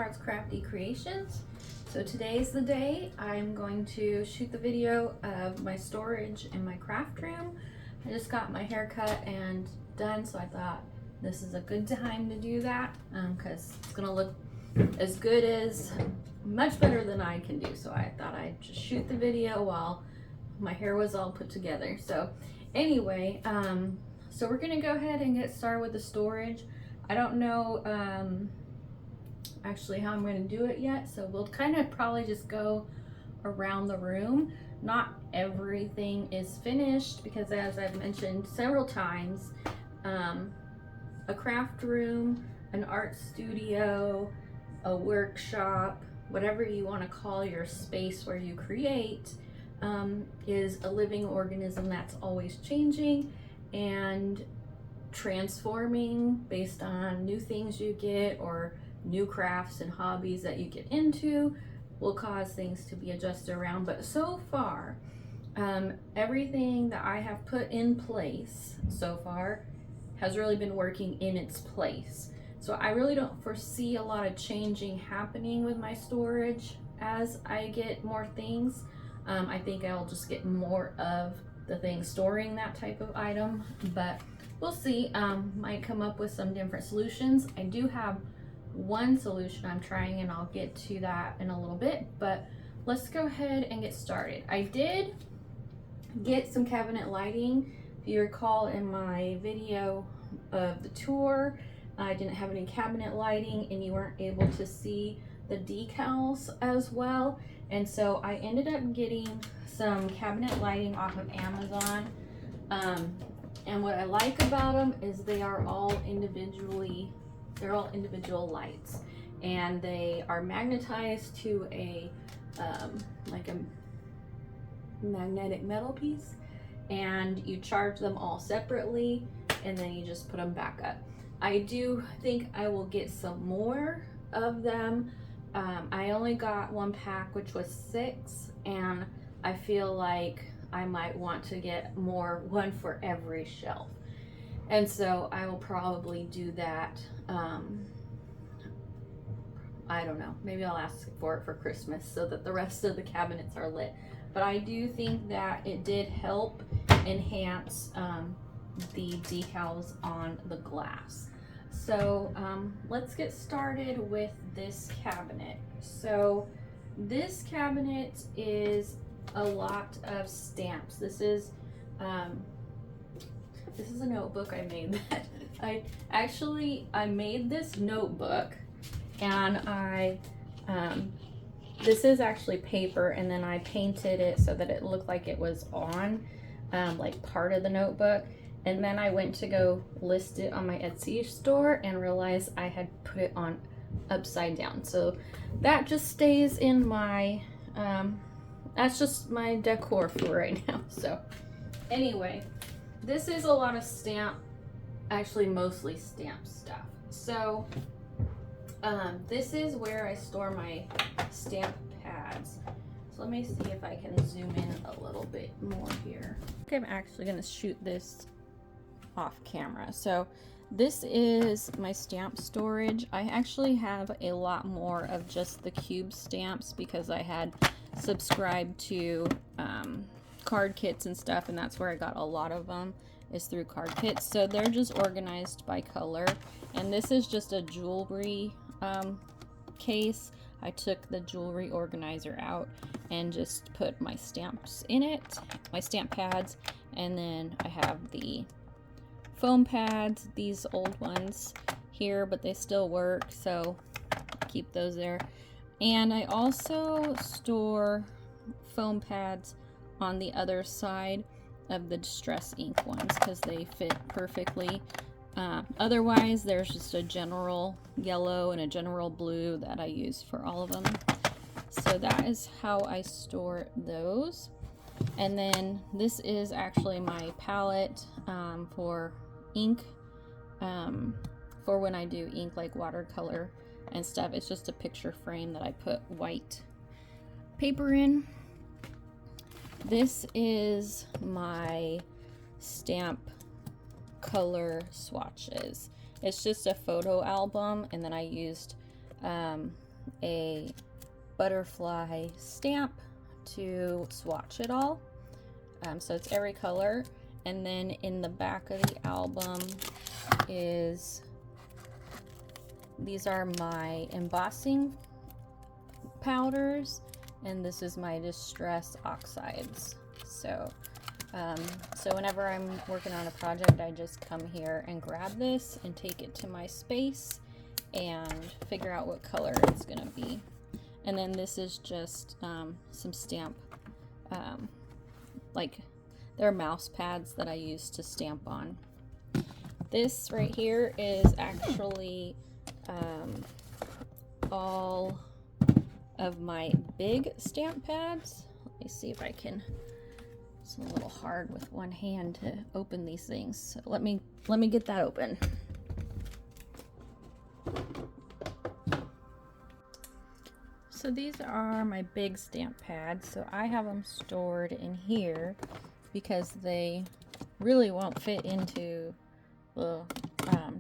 Arts Crafty Creations. So today's the day. I'm going to shoot the video of my storage in my craft room. I just got my hair cut and done, so I thought this is a good time to do that because it's gonna look as good as, much better than I can do. So I thought I'd just shoot the video while my hair was all put together. So anyway, so we're gonna go ahead and get started with the storage. I don't know actually how I'm going to do it yet, so we'll kind of probably just go around the room. Not everything is finished because, as I've mentioned several times, a craft room, an art studio, a workshop, whatever you want to call your space where you create, is a living organism that's always changing and transforming based on new things you get or new crafts and hobbies that you get into will cause things to be adjusted around. But so far, everything that I have put in place so far has really been working in its place. So I really don't foresee a lot of changing happening with my storage as I get more things. I think I'll just get more of the things storing that type of item, but we'll see. Might come up with some different solutions. I do have one solution I'm trying, and I'll get to that in a little bit, but let's go ahead and get started. I did get some cabinet lighting. If you recall in my video of the tour, I didn't have any cabinet lighting and you weren't able to see the decals as well, and so I ended up getting some cabinet lighting off of Amazon. And what I like about them is they are all individual lights, and they are magnetized to a like a magnetic metal piece, and you charge them all separately and then you just put them back up. I do think I will get some more of them. I only got one pack, which was 6, and I feel like I might want to get more, one for every shelf. And so I will probably do that. I don't know, maybe I'll ask for it for Christmas so that the rest of the cabinets are lit. But I do think that it did help enhance the decals on the glass. So let's get started with this cabinet. So this cabinet is a lot of stamps. This is a notebook I made. That I made this notebook, and this is actually paper, and then I painted it so that it looked like it was on like part of the notebook. And then I went to go list it on my Etsy store and realized I had put it on upside down. So that just stays in my, that's just my decor for right now. So anyway, this is a lot of stamp, actually mostly stamp stuff. So this is where I store my stamp pads. So let me see if I can zoom in a little bit more here. I think I'm actually going to shoot this off camera. So this is my stamp storage. I actually have a lot more of just the cube stamps because I had subscribed to card kits and stuff, and that's where I got a lot of them, is through card kits. So they're just organized by color, and this is just a jewelry case. I took the jewelry organizer out and just put my stamps in it, my stamp pads, and then I have the foam pads, these old ones here, but they still work, so keep those there. And I also store foam pads on the other side of the distress ink ones because they fit perfectly. Otherwise, there's just a general yellow and a general blue that I use for all of them. So that is how I store those. And then this is actually my palette for ink, for when I do ink like watercolor and stuff. It's just a picture frame that I put white paper in. This is my stamp color swatches. It's just a photo album, and then I used a butterfly stamp to swatch it all. So it's every color. And then in the back of the album is, these are my embossing powders, and this is my distress oxides. So whenever I'm working on a project, I just come here and grab this and take it to my space and figure out what color it's gonna be. And then this is just some stamp, like they're mouse pads that I use to stamp on. This right here is actually all of my big stamp pads. Let me see if I can, it's a little hard with one hand to open these things. So let me get that open. So these are my big stamp pads. So I have them stored in here because they really won't fit into the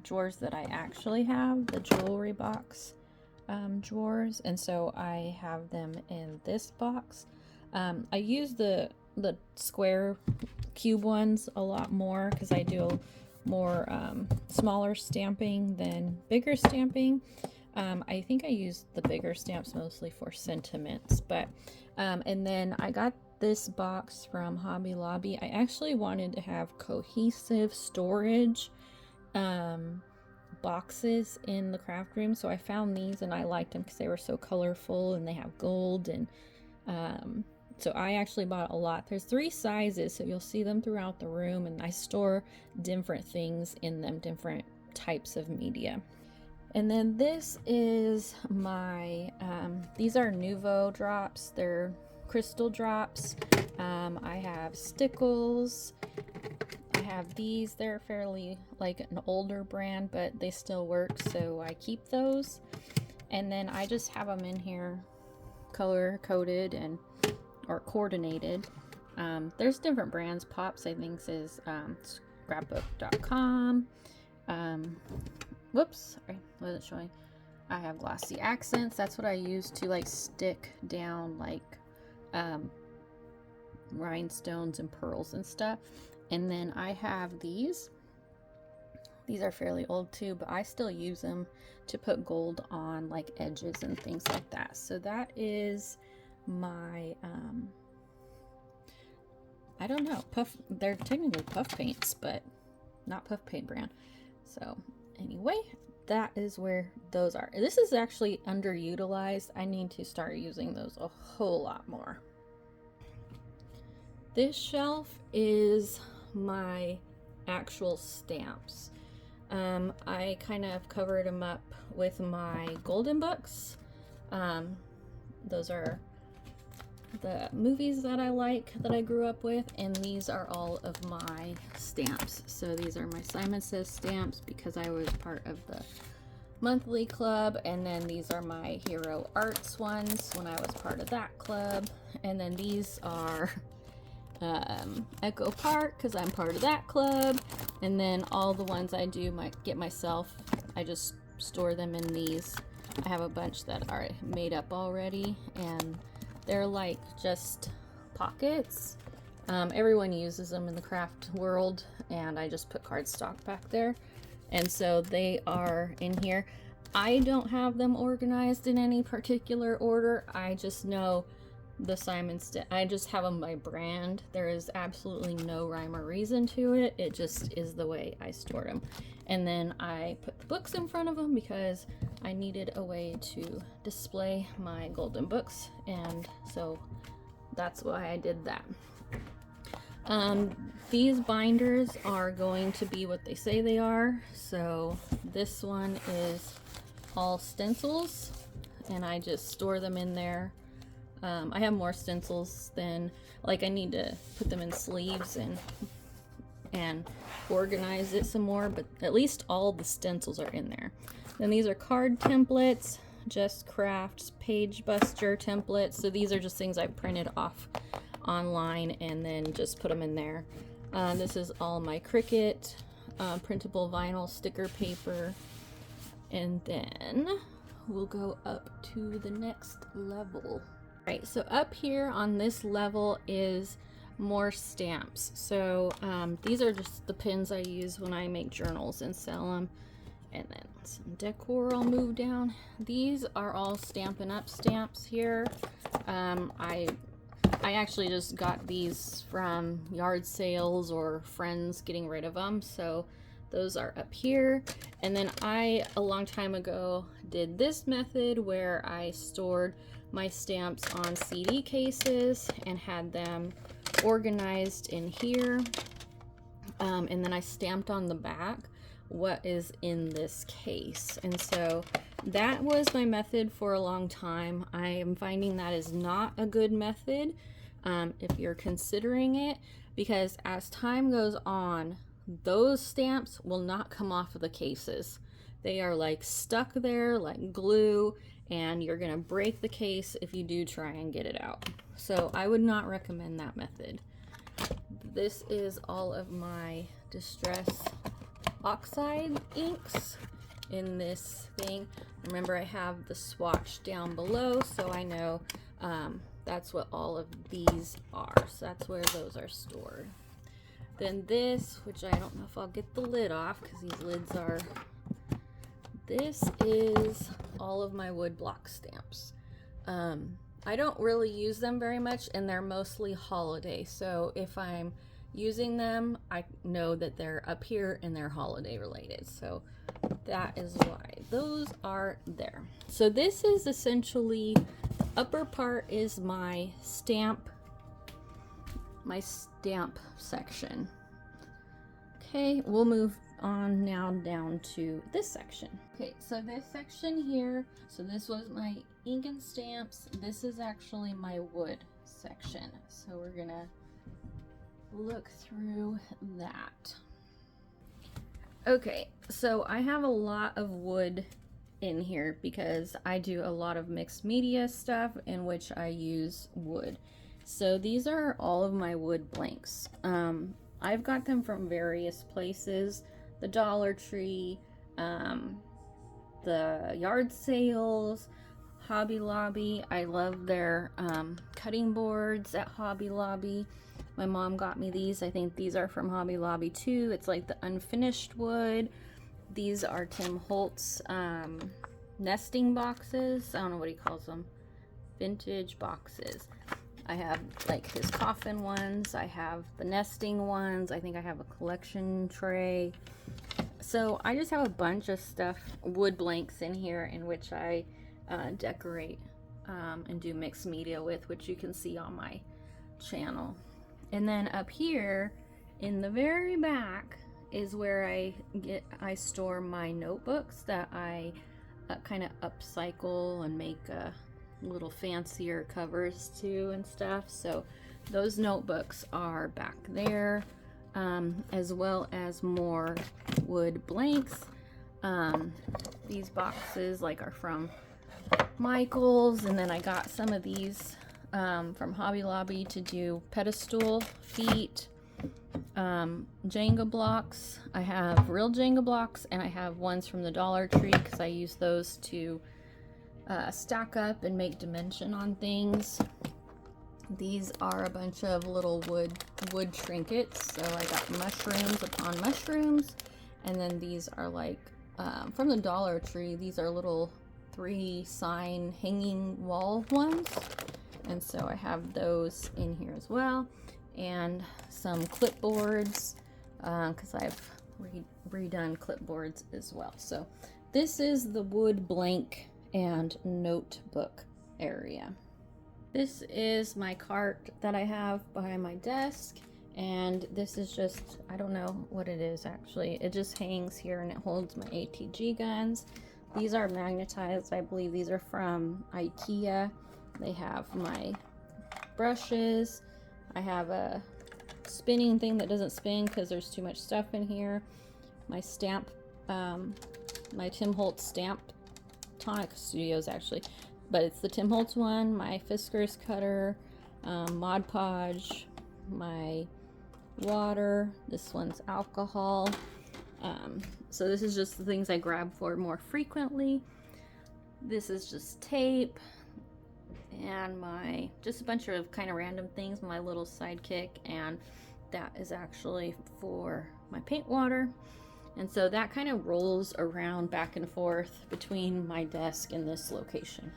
drawers that I actually have, the jewelry box drawers, and so I have them in this box. I use the square cube ones a lot more because I do more smaller stamping than bigger stamping. I think I use the bigger stamps mostly for sentiments, but and then I got this box from Hobby Lobby. I actually wanted to have cohesive storage boxes in the craft room, so I found these and I liked them because they were so colorful and they have gold, and so I actually bought a lot. There's 3 sizes, so you'll see them throughout the room, and I store different things in them, different types of media. And then this is my, these are Nuvo drops. They're crystal drops. I have stickles. I have these. They're fairly like an older brand, but they still work, so I keep those. And then I just have them in here color coded and or coordinated. There's different brands. Pops, I think, is scrapbook.com. Whoops, sorry, wasn't showing. I have glossy accents. That's what I use to like stick down like rhinestones and pearls and stuff. And then I have these. These are fairly old too, but I still use them to put gold on like edges and things like that. So that is my I don't know, puff, they're technically puff paints, but not puff paint brand. So anyway, that is where those are. This is actually underutilized. I need to start using those a whole lot more. This shelf is my actual stamps. I kind of covered them up with my golden books. Those are the movies that I like, that I grew up with, and these are all of my stamps. So these are my Simon Says stamps because I was part of the monthly club, and then these are my Hero Arts ones when I was part of that club, and then these are Echo Park because I'm part of that club, and then all the ones I do get myself, I just store them in these. I have a bunch that are made up already, and they're like just pockets. Everyone uses them in the craft world, and I just put cardstock back there. And so they are in here. I don't have them organized in any particular order. I just know the I just have them by brand. There is absolutely no rhyme or reason to it. It just is the way I stored them. And then I put the books in front of them because I needed a way to display my golden books, and so that's why I did that. These binders are going to be what they say they are. So this one is all stencils, and I just store them in there. I have more stencils than, like, I need to put them in sleeves and organize it some more, but at least all the stencils are in there. Then these are card templates, Just Crafts Page Buster templates. So these are just things I printed off online and then just put them in there. This is all my Cricut printable vinyl sticker paper. And then we'll go up to the next level. Right, so up here on this level is more stamps. So these are just the pins I use when I make journals and sell them. And then some decor I'll move down. These are all Stampin' Up stamps here. I actually just got these from yard sales or friends getting rid of them, so those are up here. And then I, a long time ago, did this method where I stored my stamps on CD cases and had them organized in here. And then I stamped on the back what is in this case. And so that was my method for a long time. I am finding that is not a good method if you're considering it, because as time goes on, those stamps will not come off of the cases. They are like stuck there like glue, and you're gonna break the case if you do try and get it out. So I would not recommend that method. This is all of my Distress Oxide inks in this thing. Remember, I have the swatch down below, so I know that's what all of these are. So that's where those are stored. Then this, which I don't know if I'll get the lid off because these lids are, this is all of my wood block stamps. I don't really use them very much, and they're mostly holiday. So if I'm using them, I know that they're up here and they're holiday related. So that is why those are there. So this is essentially, the upper part is my stamp section. Okay, we'll move on now down to this section. Okay, so this section here, so this was my ink and stamps. This is actually my wood section. So we're gonna look through that. Okay, so I have a lot of wood in here because I do a lot of mixed media stuff in which I use wood. So these are all of my wood blanks. I've got them from various places, the Dollar Tree, the yard sales, Hobby Lobby. I love their cutting boards at Hobby Lobby. My mom got me these. I think these are from Hobby Lobby too. It's like the unfinished wood. These are Tim Holtz nesting boxes. I don't know what he calls them. Vintage boxes. I have like his coffin ones. I have the nesting ones. I think I have a collection tray. So I just have a bunch of stuff, wood blanks in here, in which I decorate and do mixed media with, which you can see on my channel. And then up here in the very back is where I store my notebooks that I kind of upcycle and make little fancier covers to and stuff. So those notebooks are back there, as well as more wood blanks. These boxes are from Michael's, and then I got some of these from Hobby Lobby to do pedestal feet, Jenga blocks. I have real Jenga blocks, and I have ones from the Dollar Tree because I use those to stack up and make dimension on things. These are a bunch of little wood trinkets. So I got mushrooms upon mushrooms, and then these are from the Dollar Tree. These are little 3 sign hanging wall ones. And so I have those in here as well, and some clipboards because I've redone clipboards as well. So this is the wood blank and notebook area. This is my cart that I have behind my desk, and this is just, I don't know what it is actually. It just hangs here and it holds my ATG guns. These are magnetized. I believe these are from IKEA. They have my brushes. I have a spinning thing that doesn't spin because there's too much stuff in here. My stamp, my Tim Holtz stamp, Tonic Studios actually, but it's the Tim Holtz one. My Fiskars cutter, Mod Podge, my water. This one's alcohol. So this is just the things I grab for more frequently. This is just tape and my just a bunch of kind of random things, my little sidekick, and that is actually for my paint water. And so that kind of rolls around back and forth between my desk and this location.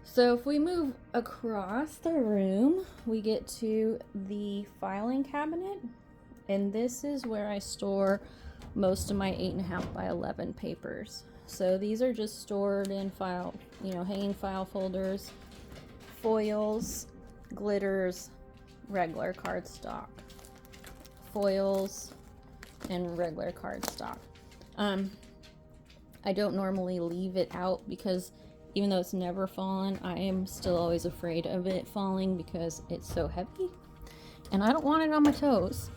So if we move across the room, we get to the filing cabinet, and this is where I store most of my 8.5 by 11 papers. So these are just stored in file, hanging file folders, foils, glitters, regular cardstock, foils, and regular cardstock. I don't normally leave it out because even though it's never fallen, I am still always afraid of it falling because it's so heavy and I don't want it on my toes.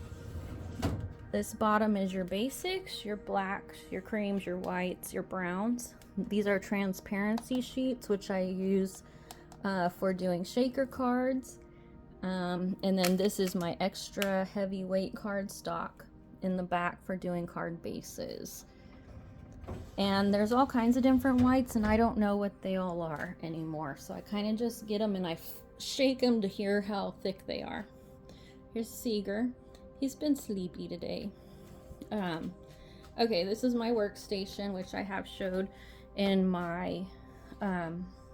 This bottom is your basics, your blacks, your creams, your whites, your browns. These are transparency sheets, which I use for doing shaker cards. And then this is my extra heavyweight cardstock in the back for doing card bases. And there's all kinds of different whites, and I don't know what they all are anymore. So I kind of just get them and I shake them to hear how thick they are. Here's Seeger. He's been sleepy today. Okay, this is my workstation, which I have showed in my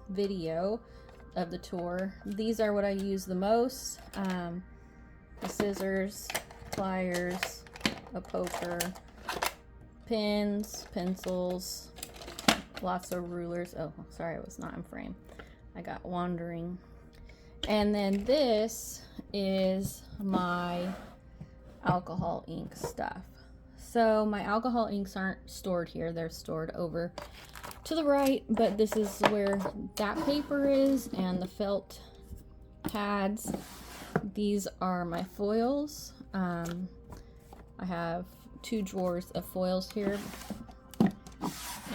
video of the tour. These are what I use the most. The scissors, pliers, a poker, pens, pencils, lots of rulers. Oh, sorry, I was not in frame. I got wandering. And then this is my alcohol ink stuff. So my alcohol inks aren't stored here, they're stored over to the right, but this is where that paper is, and the felt pads. These are my foils. I have 2 drawers of foils here,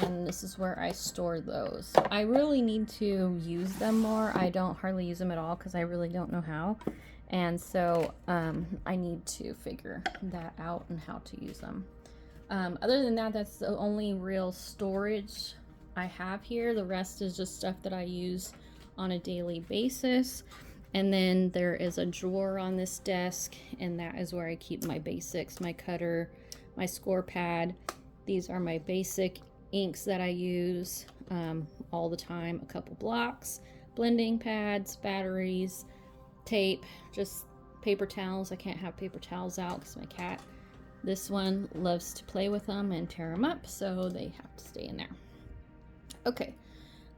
and this is where I store those. I really need to use them more. I don't hardly use them at all because I really don't know how. And so I need to figure that out and how to use them. Other than that, that's the only real storage I have here. The rest is just stuff that I use on a daily basis. And then there is a drawer on this desk, and that is where I keep my basics, my cutter, my score pad. These are my basic inks that I use all the time. A couple blocks, blending pads, batteries, tape, just paper towels. I can't have paper towels out because my cat, this one, loves to play with them and tear them up, so they have to stay in there. Okay,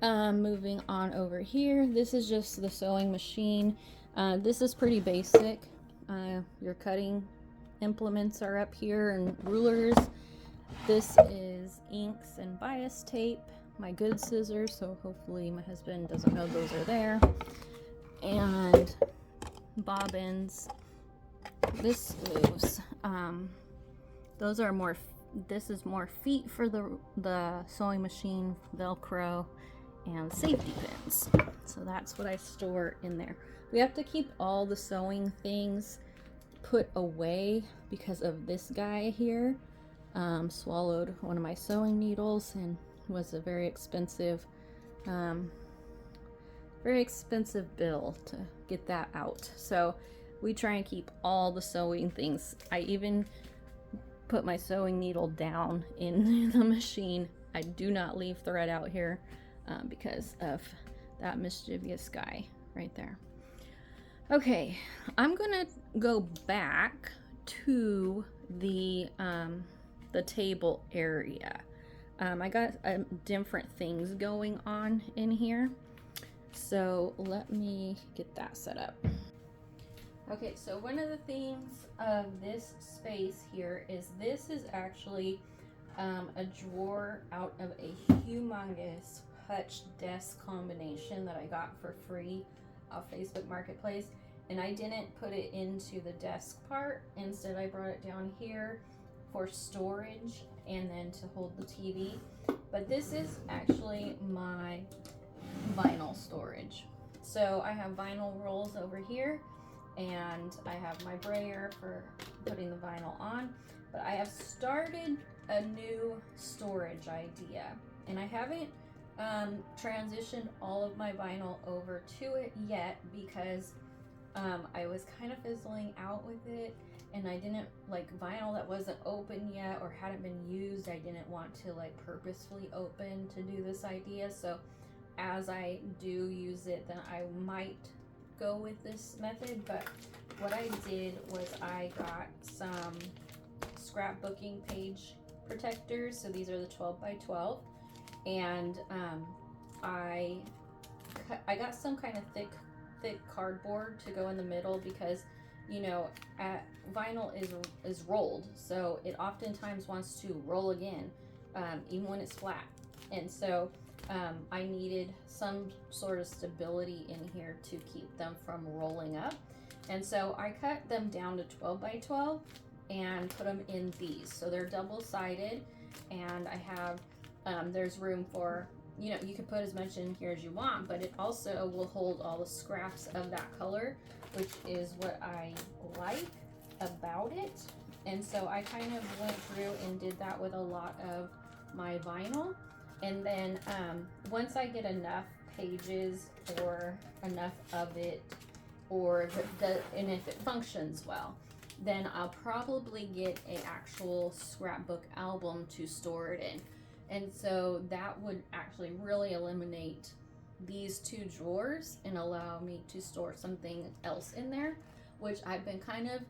moving on over here. This is just the sewing machine. This is pretty basic. Your cutting implements are up here and rulers. This is inks and bias tape, my good scissors, so hopefully my husband doesn't know those are there, and bobbins. This moves. Those are more, this is more feet for the sewing machine, Velcro, and safety pins. So that's what I store in there. We have to keep all the sewing things put away because of this guy here. Swallowed one of my sewing needles and was a very expensive bill to get that out. So we try and keep all the sewing things. I even put my sewing needle down in the machine. I do not leave thread out here because of that mischievous guy right there. Okay, I'm gonna go back to the table area. I got different things going on in here, so let me get that set up. Okay, so one of the things of this space here is this is actually a drawer out of a humongous Hutch desk combination that I got for free off Facebook Marketplace, and I didn't put it into the desk part. Instead, I brought it down here for storage and then to hold the TV. But this is actually my vinyl storage. So I have vinyl rolls over here, and I have my brayer for putting the vinyl on. But I have started a new storage idea, and I haven't transitioned all of my vinyl over to it yet because I was kind of fizzling out with it, and I didn't like vinyl that wasn't open yet or hadn't been used. I didn't want to like purposefully open to do this idea. So as I do use it, then I might go with this method. But what I did was I got some scrapbooking page protectors. So these are the 12 by 12, and I got some kind of thick cardboard to go in the middle because, you know, vinyl is rolled, so it oftentimes wants to roll again, even when it's flat. And so I needed some sort of stability in here to keep them from rolling up. And so I cut them down to 12 by 12 and put them in these. So they're double-sided, and I have, there's room for, you know, you can put as much in here as you want, but it also will hold all the scraps of that color, which is what I like about it. And so I kind of went through and did that with a lot of my vinyl. And then once I get enough pages or enough of it, or and if it functions well, then I'll probably get an actual scrapbook album to store it in. And so that would actually really eliminate these two drawers and allow me to store something else in there, which I've been kind of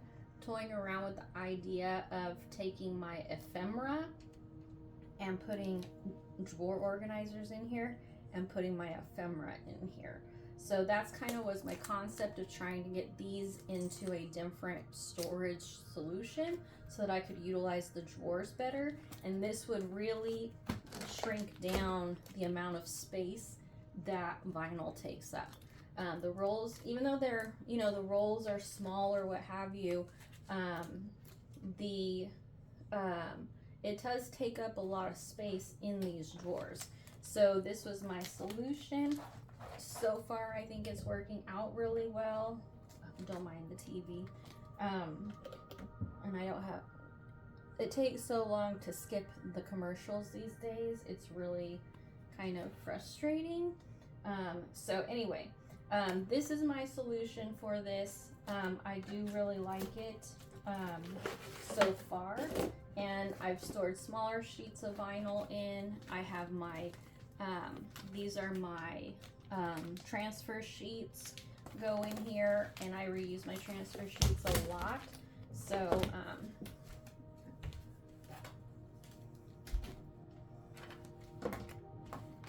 toying around with the idea of taking my ephemera and putting drawer organizers in here and putting my ephemera in here. So that's kind of was my concept of trying to get these into a different storage solution so that I could utilize the drawers better. And this would really shrink down the amount of space that vinyl takes up. The rolls, even though they're, you know, the rolls are small or what have you, it does take up a lot of space in these drawers. So this was my solution. So far, I think it's working out really well. Don't mind the TV. And I don't have, it takes so long to skip the commercials these days. It's really kind of frustrating. So anyway, this is my solution for this. I do really like it so far. And I've stored smaller sheets of vinyl in. I have my, these are my transfer sheets go in here, and I reuse my transfer sheets a lot. So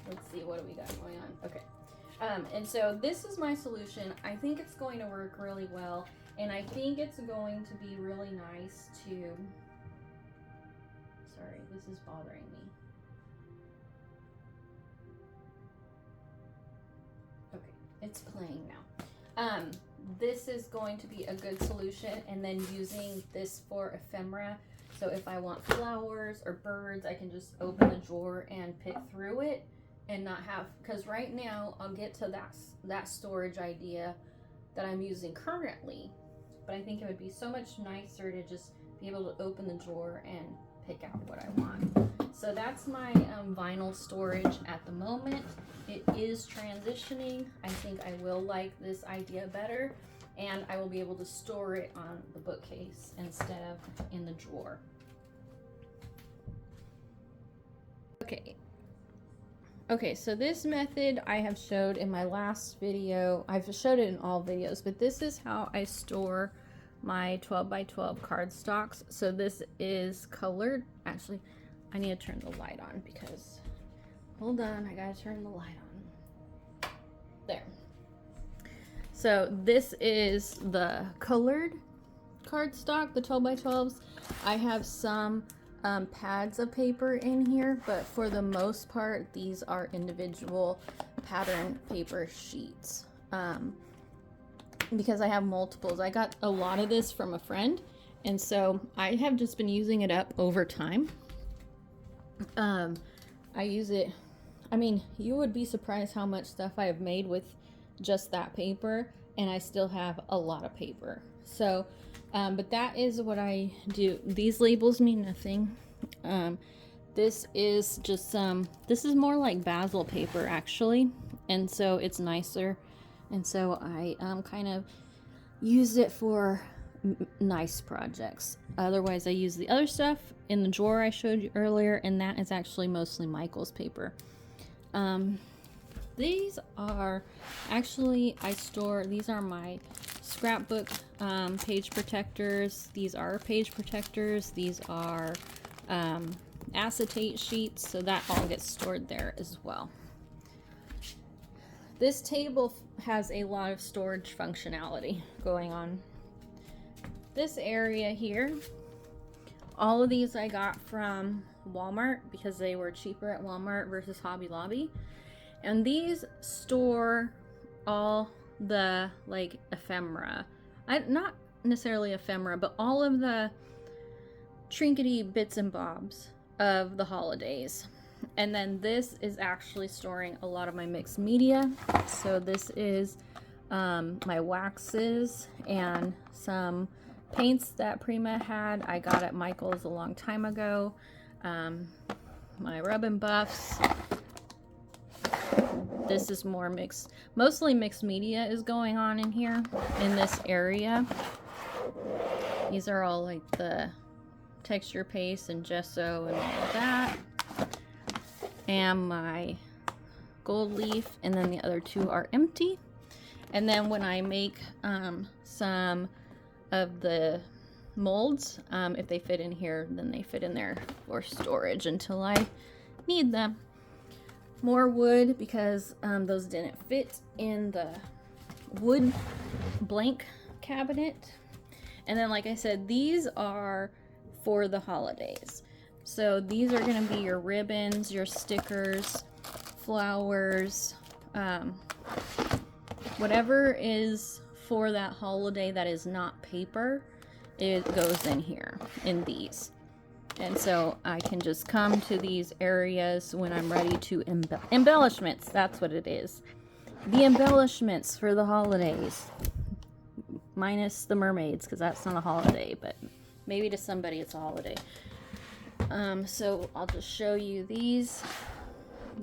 let's see, what do we got going on? Okay. And so this is my solution. I think it's going to work really well, and I think it's going to be really nice to, sorry, this is bothering me. Okay, it's playing now. This is going to be a good solution, and then using this for ephemera. So if I want flowers or birds, I can just open the drawer and pick through it and not have, because right now I'll get to that storage idea that I'm using currently, but I think it would be so much nicer to just be able to open the drawer and pick out what I want. So that's my vinyl storage at the moment. It is transitioning. I think I will like this idea better, and I will be able to store it on the bookcase instead of in the drawer. Okay, so this method I have showed in my last video. I've showed it in all videos, but this is how I store my 12 by 12 cardstocks. So this is colored. Actually, I need to turn the light on because, hold on, I gotta turn the light on. There. So this is the colored cardstock, the 12 by 12s. I have some pads of paper in here, but for the most part, these are individual pattern paper sheets. Because I have multiples. I got a lot of this from a friend, and so I have just been using it up over time. I use it, I mean, you would be surprised how much stuff I have made with just that paper, and I still have a lot of paper. So but that is what I do. These labels mean nothing. This is just this is more like basil paper actually, and so it's nicer, and so I kind of used it for nice projects. Otherwise I use the other stuff in the drawer I showed you earlier, and that is actually mostly Michael's paper. These are actually, these are my scrapbook page protectors. These are page protectors. These are acetate sheets, so that all gets stored there as well. This table has a lot of storage functionality going on. This area here, all of these I got from Walmart because they were cheaper at Walmart versus Hobby Lobby. And these store all the like ephemera. Not necessarily ephemera, but all of the trinkety bits and bobs of the holidays. And then this is actually storing a lot of my mixed media. So this is my waxes and some paints that Prima had. I got at Michael's a long time ago. My rub and buffs. This is more mostly mixed media is going on in here, in this area. These are all like the texture paste and gesso and all of that. And my gold leaf, and then the other two are empty. And then when I make some of the molds, if they fit in here, then they fit in there for storage until I need them. More wood because those didn't fit in the wood blank cabinet. And then, like I said, these are for the holidays. So these are going to be your ribbons, your stickers, flowers, whatever is for that holiday that is not paper, it goes in here, in these. And so I can just come to these areas when I'm ready to embellishments. That's what it is. The embellishments for the holidays. Minus the mermaids, because that's not a holiday, but maybe to somebody it's a holiday. So I'll just show you these.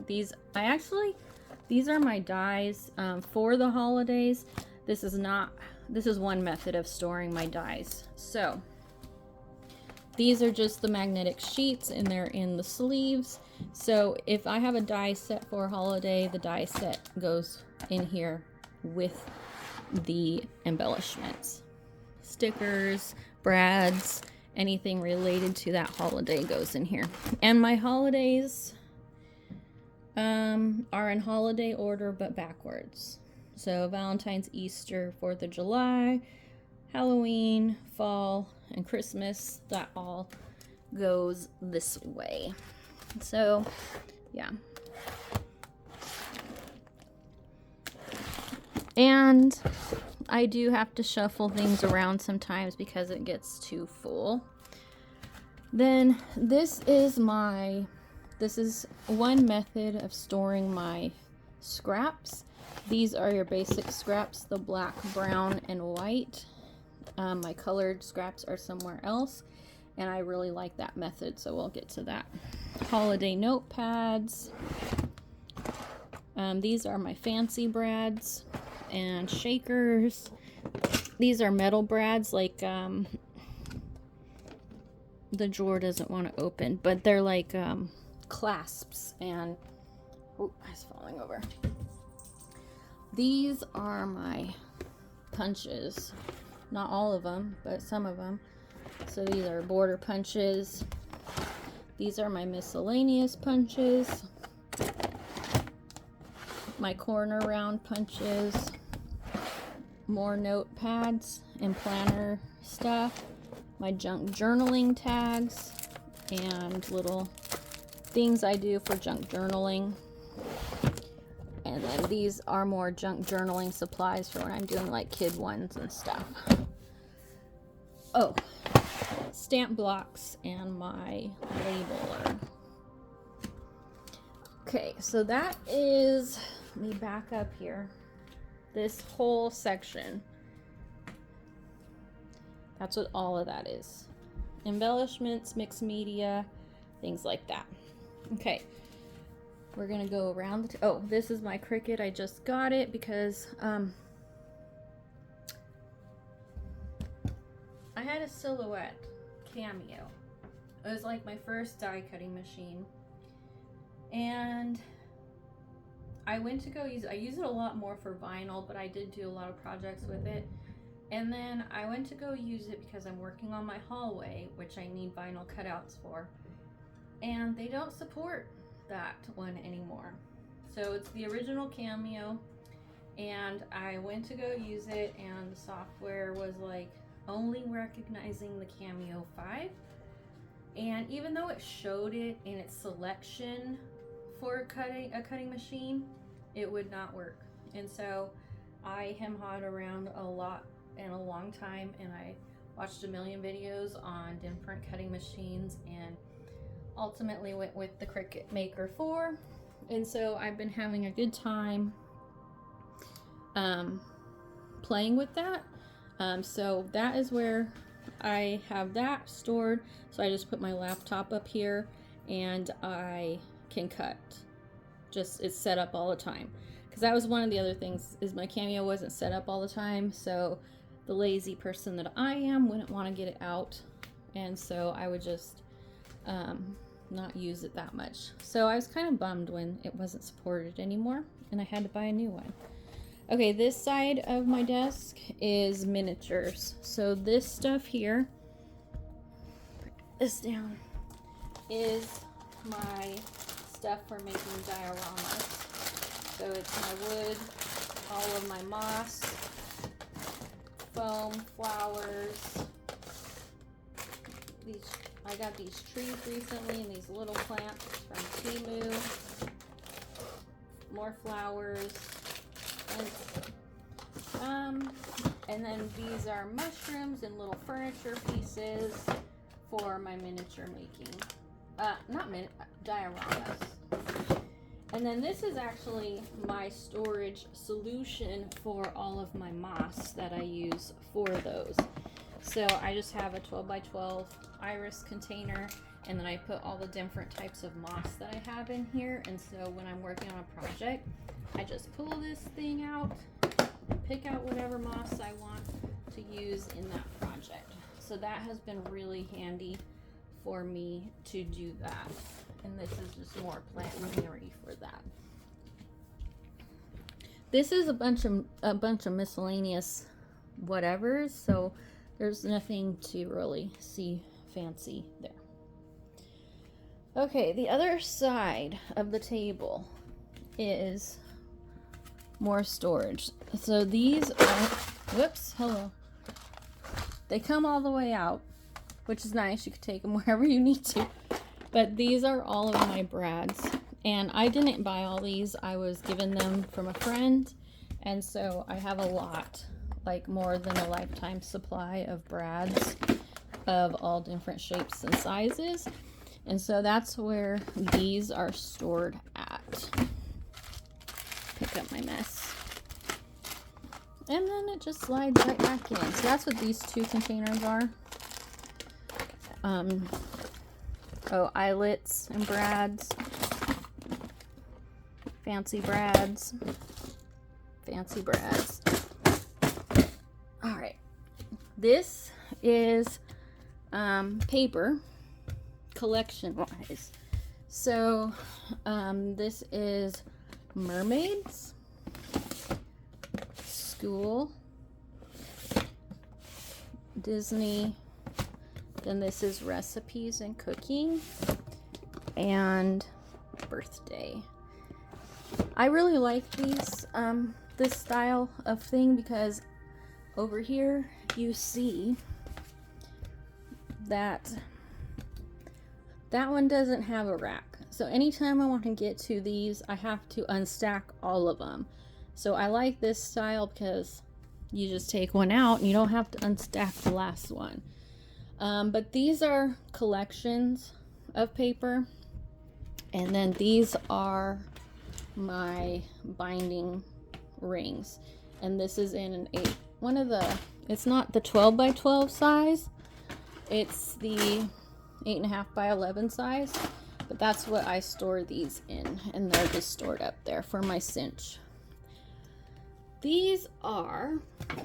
These are my dies for the holidays. This is one method of storing my dies. So these are just the magnetic sheets, and they're in the sleeves. So if I have a die set for a holiday, the die set goes in here with the embellishments. Stickers, brads, anything related to that holiday goes in here. And my holidays are in holiday order but backwards. So Valentine's, Easter, 4th of July, Halloween, fall, and Christmas, that all goes this way. So yeah. And I do have to shuffle things around sometimes because it gets too full. Then this is one method of storing my scraps. These are your basic scraps, the black, brown, and white. My colored scraps are somewhere else, and I really like that method, so we'll get to that. Holiday notepads. These are my fancy brads and shakers. These are metal brads, like the drawer doesn't want to open, but they're like clasps, and oh, it's falling over. These are my punches. Not all of them, but some of them. So these are border punches. These are my miscellaneous punches. My corner round punches. More notepads and planner stuff. My junk journaling tags and little things I do for junk journaling. And then these are more junk journaling supplies for when I'm doing like kid ones and stuff. Oh, stamp blocks and my labeler. Okay, so that is, let me back up here. This whole section. That's what all of that is. Embellishments, mixed media, things like that. Okay, we're gonna go around the oh, this is my Cricut. I just got it because I had a Silhouette Cameo. It was like my first die cutting machine, and I went to go use it. I use it a lot more for vinyl, but I did do a lot of projects with it. And then I went to go use it because I'm working on my hallway, which I need vinyl cutouts for, and they don't support that one anymore. So it's the original Cameo, and I went to go use it, and the software was like only recognizing the Cameo 5. And even though it showed it in its selection for a cutting machine, it would not work. And so I hem-hawed around a lot and a long time, and I watched a million videos on different cutting machines, and ultimately went with the Cricut Maker 4. And so I've been having a good time playing with that. So that is where I have that stored. So I just put my laptop up here, and I can cut. Just, it's set up all the time. Because that was one of the other things, is my Cameo wasn't set up all the time. So the lazy person that I am wouldn't want to get it out. And so I would just not use it that much. So I was kind of bummed when it wasn't supported anymore, and I had to buy a new one. Okay, this side of my desk is miniatures. So this stuff here, put this down, is my stuff for making dioramas. So it's my wood, all of my moss, foam, flowers. I got these trees recently and these little plants from Timu. More flowers. And then these are mushrooms and little furniture pieces for my miniature making. Dioramas. And then this is actually my storage solution for all of my moss that I use for those. So I just have a 12 by 12 iris container, and then I put all the different types of moss that I have in here. And so when I'm working on a project, I just pull this thing out, pick out whatever moss I want to use in that project. So that has been really handy for me to do that. And this is just more plant greenery for that. This is a bunch of miscellaneous whatevers, so there's nothing to really see fancy there. Okay, the other side of the table is more storage. So these are, whoops, hello. They come all the way out, which is nice. You can take them wherever you need to. But these are all of my brads. And I didn't buy all these. I was given them from a friend. And so I have a lot, like more than a lifetime supply of brads of all different shapes and sizes. And so that's where these are stored at. Pick up my mess. And then it just slides right back in. So that's what these two containers are. Eyelets and brads. Fancy brads. Fancy brads. Alright. This is paper collection wise. So this is mermaids, school, Disney, then this is recipes and cooking, and birthday. I really like these this style of thing because over here you see that one doesn't have a rack. So anytime I want to get to these, I have to unstack all of them. So I like this style because you just take one out and you don't have to unstack the last one. But these are collections of paper. And then these are my binding rings. And this is in an it's not the 12 by 12 size. It's the 8.5 by 11 size. But that's what I store these in, and they're just stored up there for my cinch. These are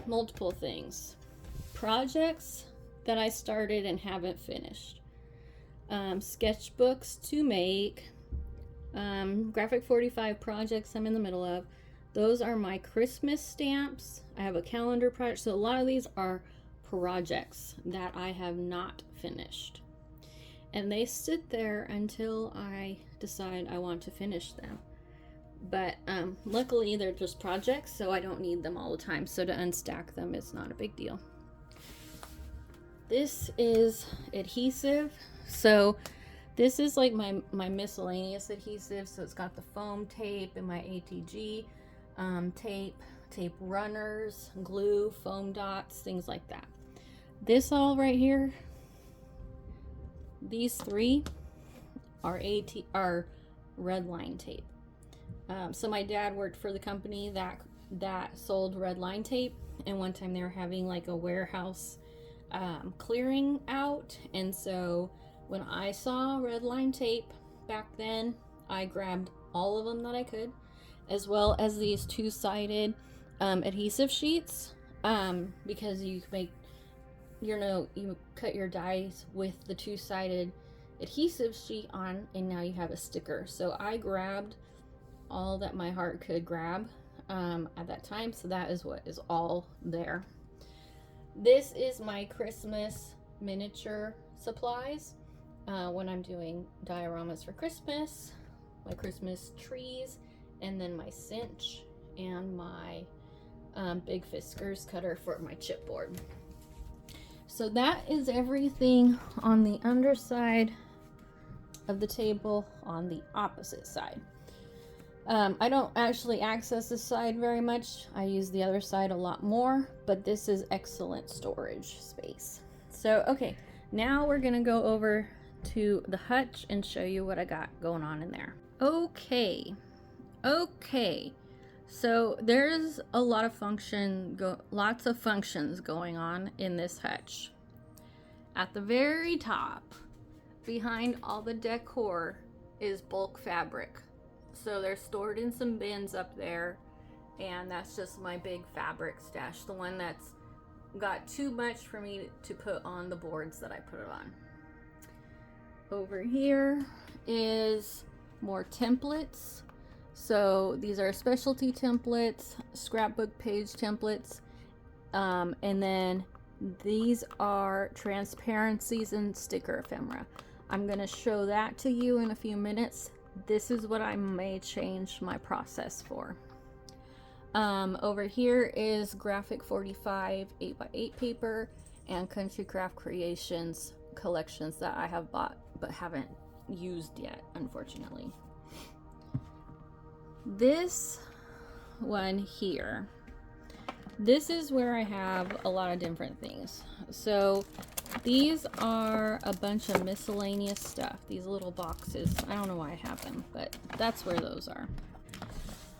multiple things. Projects that I started and haven't finished. Sketchbooks to make. Graphic 45 projects I'm in the middle of. Those are my Christmas stamps. I have a calendar project. So a lot of these are projects that I have not finished. And they sit there until I decide I want to finish them. But luckily they're just projects, so I don't need them all the time. So to unstack them is not a big deal. This is adhesive. So this is like my miscellaneous adhesive. So it's got the foam tape and my ATG tape runners, glue, foam dots, things like that. This all right here, these three are red line tape. So my dad worked for the company that sold red line tape, and one time they were having like a warehouse clearing out, and so when I saw red line tape back then, I grabbed all of them that I could, as well as these two-sided adhesive sheets, because you make, you cut your dies with the two-sided adhesive sheet on, and now you have a sticker. So I grabbed all that my heart could grab at that time, so that is what is all there. This is my Christmas miniature supplies when I'm doing dioramas for Christmas, my Christmas trees, and then my cinch and my big Fiskars cutter for my chipboard. So that is everything on the underside of the table on the opposite side. I don't actually access this side very much. I use the other side a lot more, but this is excellent storage space. So, okay, now we're gonna go over to the hutch and show you what I got going on in there. Okay, so there's a lot of lots of functions going on in this hutch. At the very top, behind all the decor, is bulk fabric. So they're stored in some bins up there, and that's just my big fabric stash, the one that's got too much for me to put on the boards that I put it on. Over here is more templates. So these are specialty templates, scrapbook page templates, and then these are transparencies and sticker ephemera. I'm going to show that to you in a few minutes. This is what I may change my process for. Over here is graphic 45 8x8 paper and Country Craft Creations collections that I have bought but haven't used yet, unfortunately. This one here, this is where I have a lot of different things. So these are a bunch of miscellaneous stuff, these little boxes. I don't know why I have them, but that's where those are.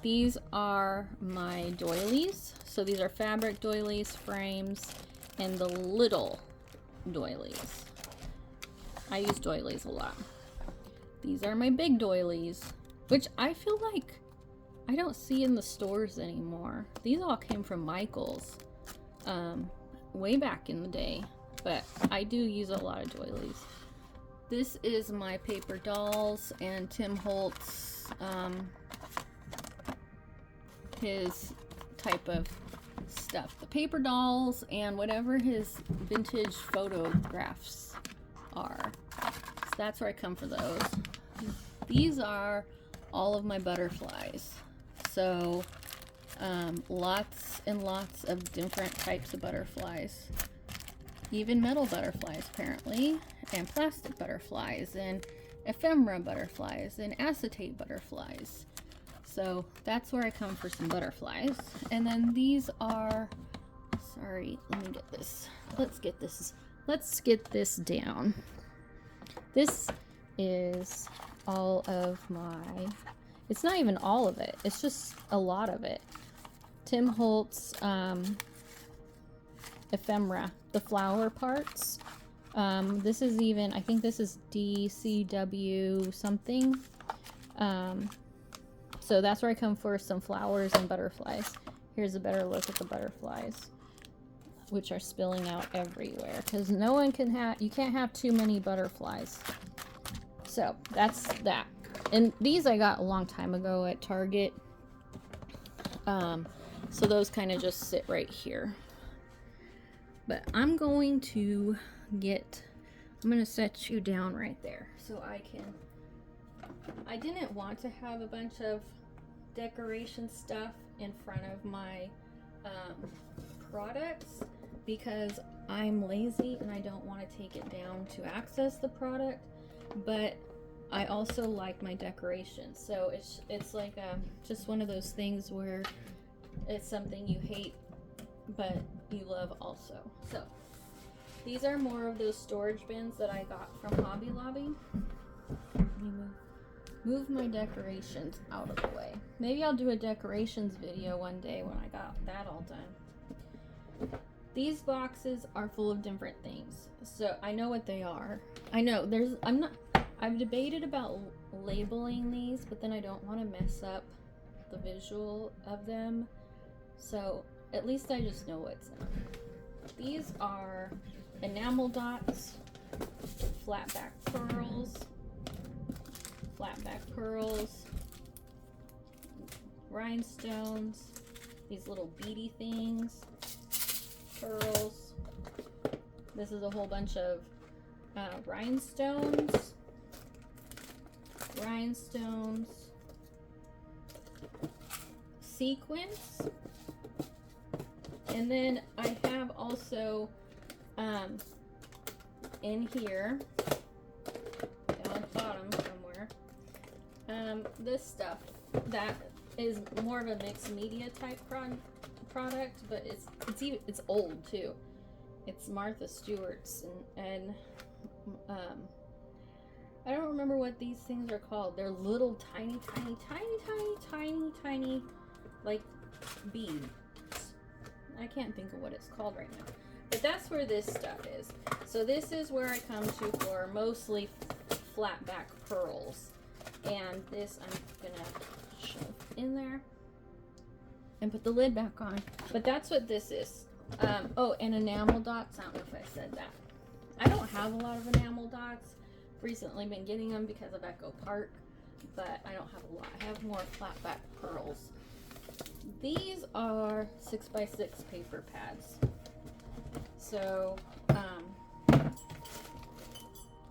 These are my doilies. So these are fabric doilies, frames, and the little doilies. I use doilies a lot. These are my big doilies, which I feel like I don't see in the stores anymore. These all came from Michael's way back in the day, but I do use a lot of doilies. This is my paper dolls and Tim Holtz, his type of stuff. The paper dolls and whatever his vintage photographs are. So that's where I come for those. These are all of my butterflies. So lots and lots of different types of butterflies. Even metal butterflies apparently, and plastic butterflies, and ephemera butterflies, and acetate butterflies. So that's where I come for some butterflies. And then these are, sorry, let me get this. Let's get this down. This is all of my, it's not even all of it, it's just a lot of it. Tim Holtz ephemera, the flower parts. This is even, I think this is DCW something. So that's where I come for some flowers and butterflies. Here's a better look at the butterflies, which are spilling out everywhere because no one can have, you can't have too many butterflies. So that's that. And these I got a long time ago at Target. So those kind of just sit right here. But I'm going to set you down right there so I can, I didn't want to have a bunch of decoration stuff in front of my products because I'm lazy and I don't want to take it down to access the product, but I also like my decorations. So it's like just one of those things where it's something you hate but you love also. So these are more of those storage bins that I got from Hobby Lobby. Let me move my decorations out of the way. Maybe I'll do a decorations video one day when I got that all done. These boxes are full of different things. So I know what they are. I know I've debated about labeling these, but then I don't want to mess up the visual of them. So at least I just know what's in them. These are enamel dots, flat back pearls, rhinestones, these little beady things, pearls. This is a whole bunch of rhinestones, sequins, and then I have also in here down at the bottom somewhere this stuff that is more of a mixed media type product, but it's old too. It's Martha Stewart's and I don't remember what these things are called. They're little tiny like beads. I can't think of what it's called right now. But that's where this stuff is. So this is where I come to for mostly flat back pearls. And this I'm gonna shove in there and put the lid back on. But that's what this is. Oh, and enamel dots. I don't know if I said that. I don't have a lot of enamel dots. Recently been getting them because of Echo Park, but I don't have a lot. I have more flat back pearls. These are 6x6 paper pads. So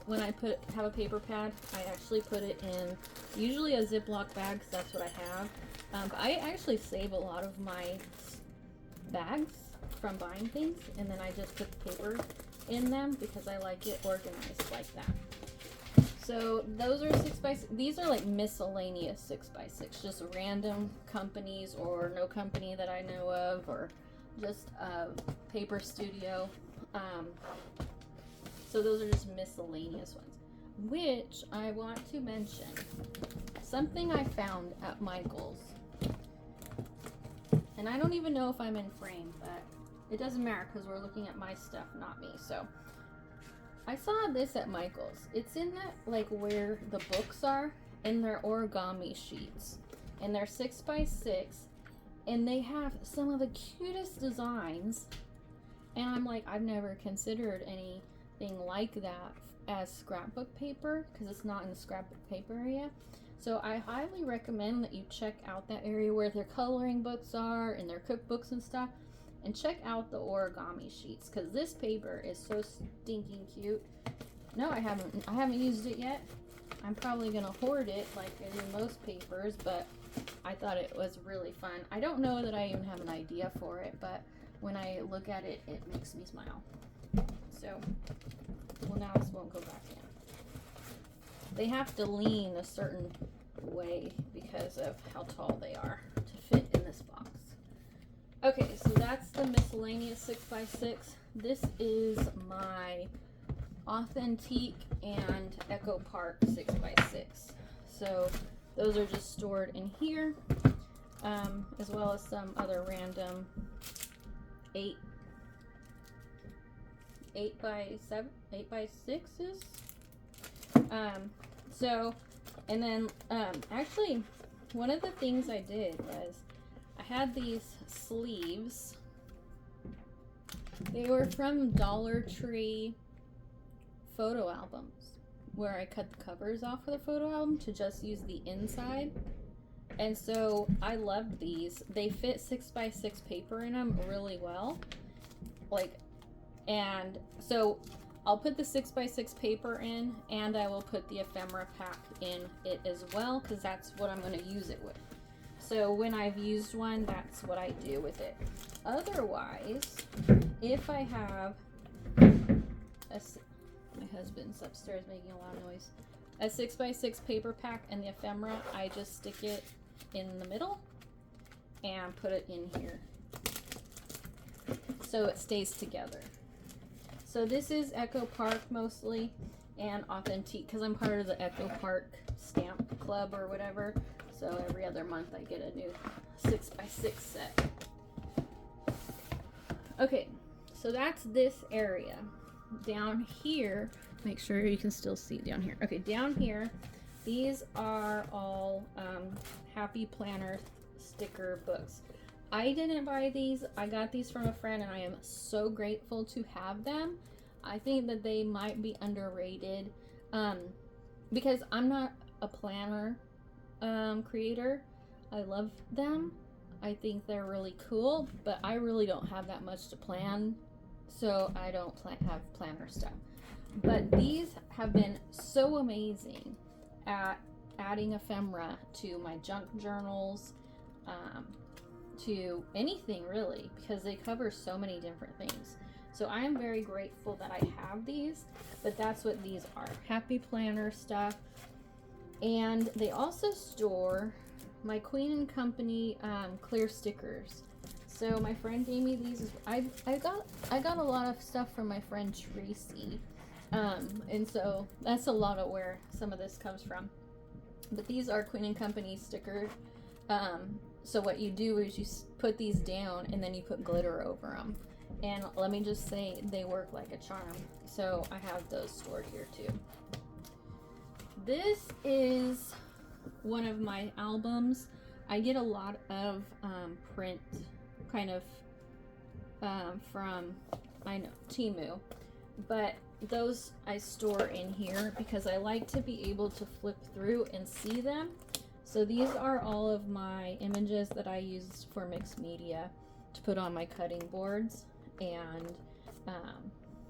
when I have a paper pad, I actually put it in usually a Ziploc bag because that's what I have. But I actually save a lot of my bags from buying things, and then I just put the paper in them because I like it organized like that. So those are 6x6. These are like miscellaneous 6x6, just random companies or no company that I know of, or just a paper studio. So those are just miscellaneous ones, which I want to mention something I found at Michael's, and I don't even know if I'm in frame, but it doesn't matter because we're looking at my stuff, not me. So I saw this at Michael's. It's in that, like, where the books are, in their origami sheets, and they're 6x6, and they have some of the cutest designs, and I'm like, I've never considered anything like that as scrapbook paper because it's not in the scrapbook paper area. So I highly recommend that you check out that area where their coloring books are and their cookbooks and stuff, and check out the origami sheets because this paper is so stinking cute. No, I haven't used it yet. I'm probably gonna hoard it like I do most papers, but I thought it was really fun. I don't know that I even have an idea for it, but when I look at it, it makes me smile. So, well, now this won't go back in. They have to lean a certain way because of how tall they are to fit in this box. Okay, so that's the miscellaneous 6x6. This is my Authentique and Echo Park 6x6. So those are just stored in here, as well as some other random 8 8x6s. So, and then actually one of the things I did was I had these sleeves. They were from Dollar Tree photo albums, where I cut the covers off of the photo album to just use the inside. And so I loved these. They fit 6x6 paper in them really well. And so I'll put the 6x6 paper in, and I will put the ephemera pack in it as well, because that's what I'm going to use it with. So when I've used one, that's what I do with it. Otherwise, if I have my husband's upstairs making a lot of noise, a 6x6 paper pack and the ephemera, I just stick it in the middle and put it in here so it stays together. So this is Echo Park mostly, and Authentique, because I'm part of the Echo Park stamp club or whatever. So every other month I get a new 6x6 set. Okay, so that's this area. Down here, make sure you can still see down here. Okay, down here, these are all Happy Planner sticker books. I didn't buy these. I got these from a friend, and I am so grateful to have them. I think that they might be underrated because I'm not a planner creator. I love them. I think they're really cool, but I really don't have that much to plan, so I don't have planner stuff. But these have been so amazing at adding ephemera to my junk journals, to anything really, because they cover so many different things. So I am very grateful that I have these, but that's what these are. Happy Planner stuff. And they also store my Queen & Company clear stickers. So my friend gave me these. I got a lot of stuff from my friend Tracy. And so that's a lot of where some of this comes from. But these are Queen & Company stickers. So what you do is you put these down and then you put glitter over them. And let me just say, they work like a charm. So I have those stored here too. This is one of my albums. I get a lot of print kind of from, I know, Temu. But those I store in here because I like to be able to flip through and see them. So these are all of my images that I use for mixed media to put on my cutting boards, and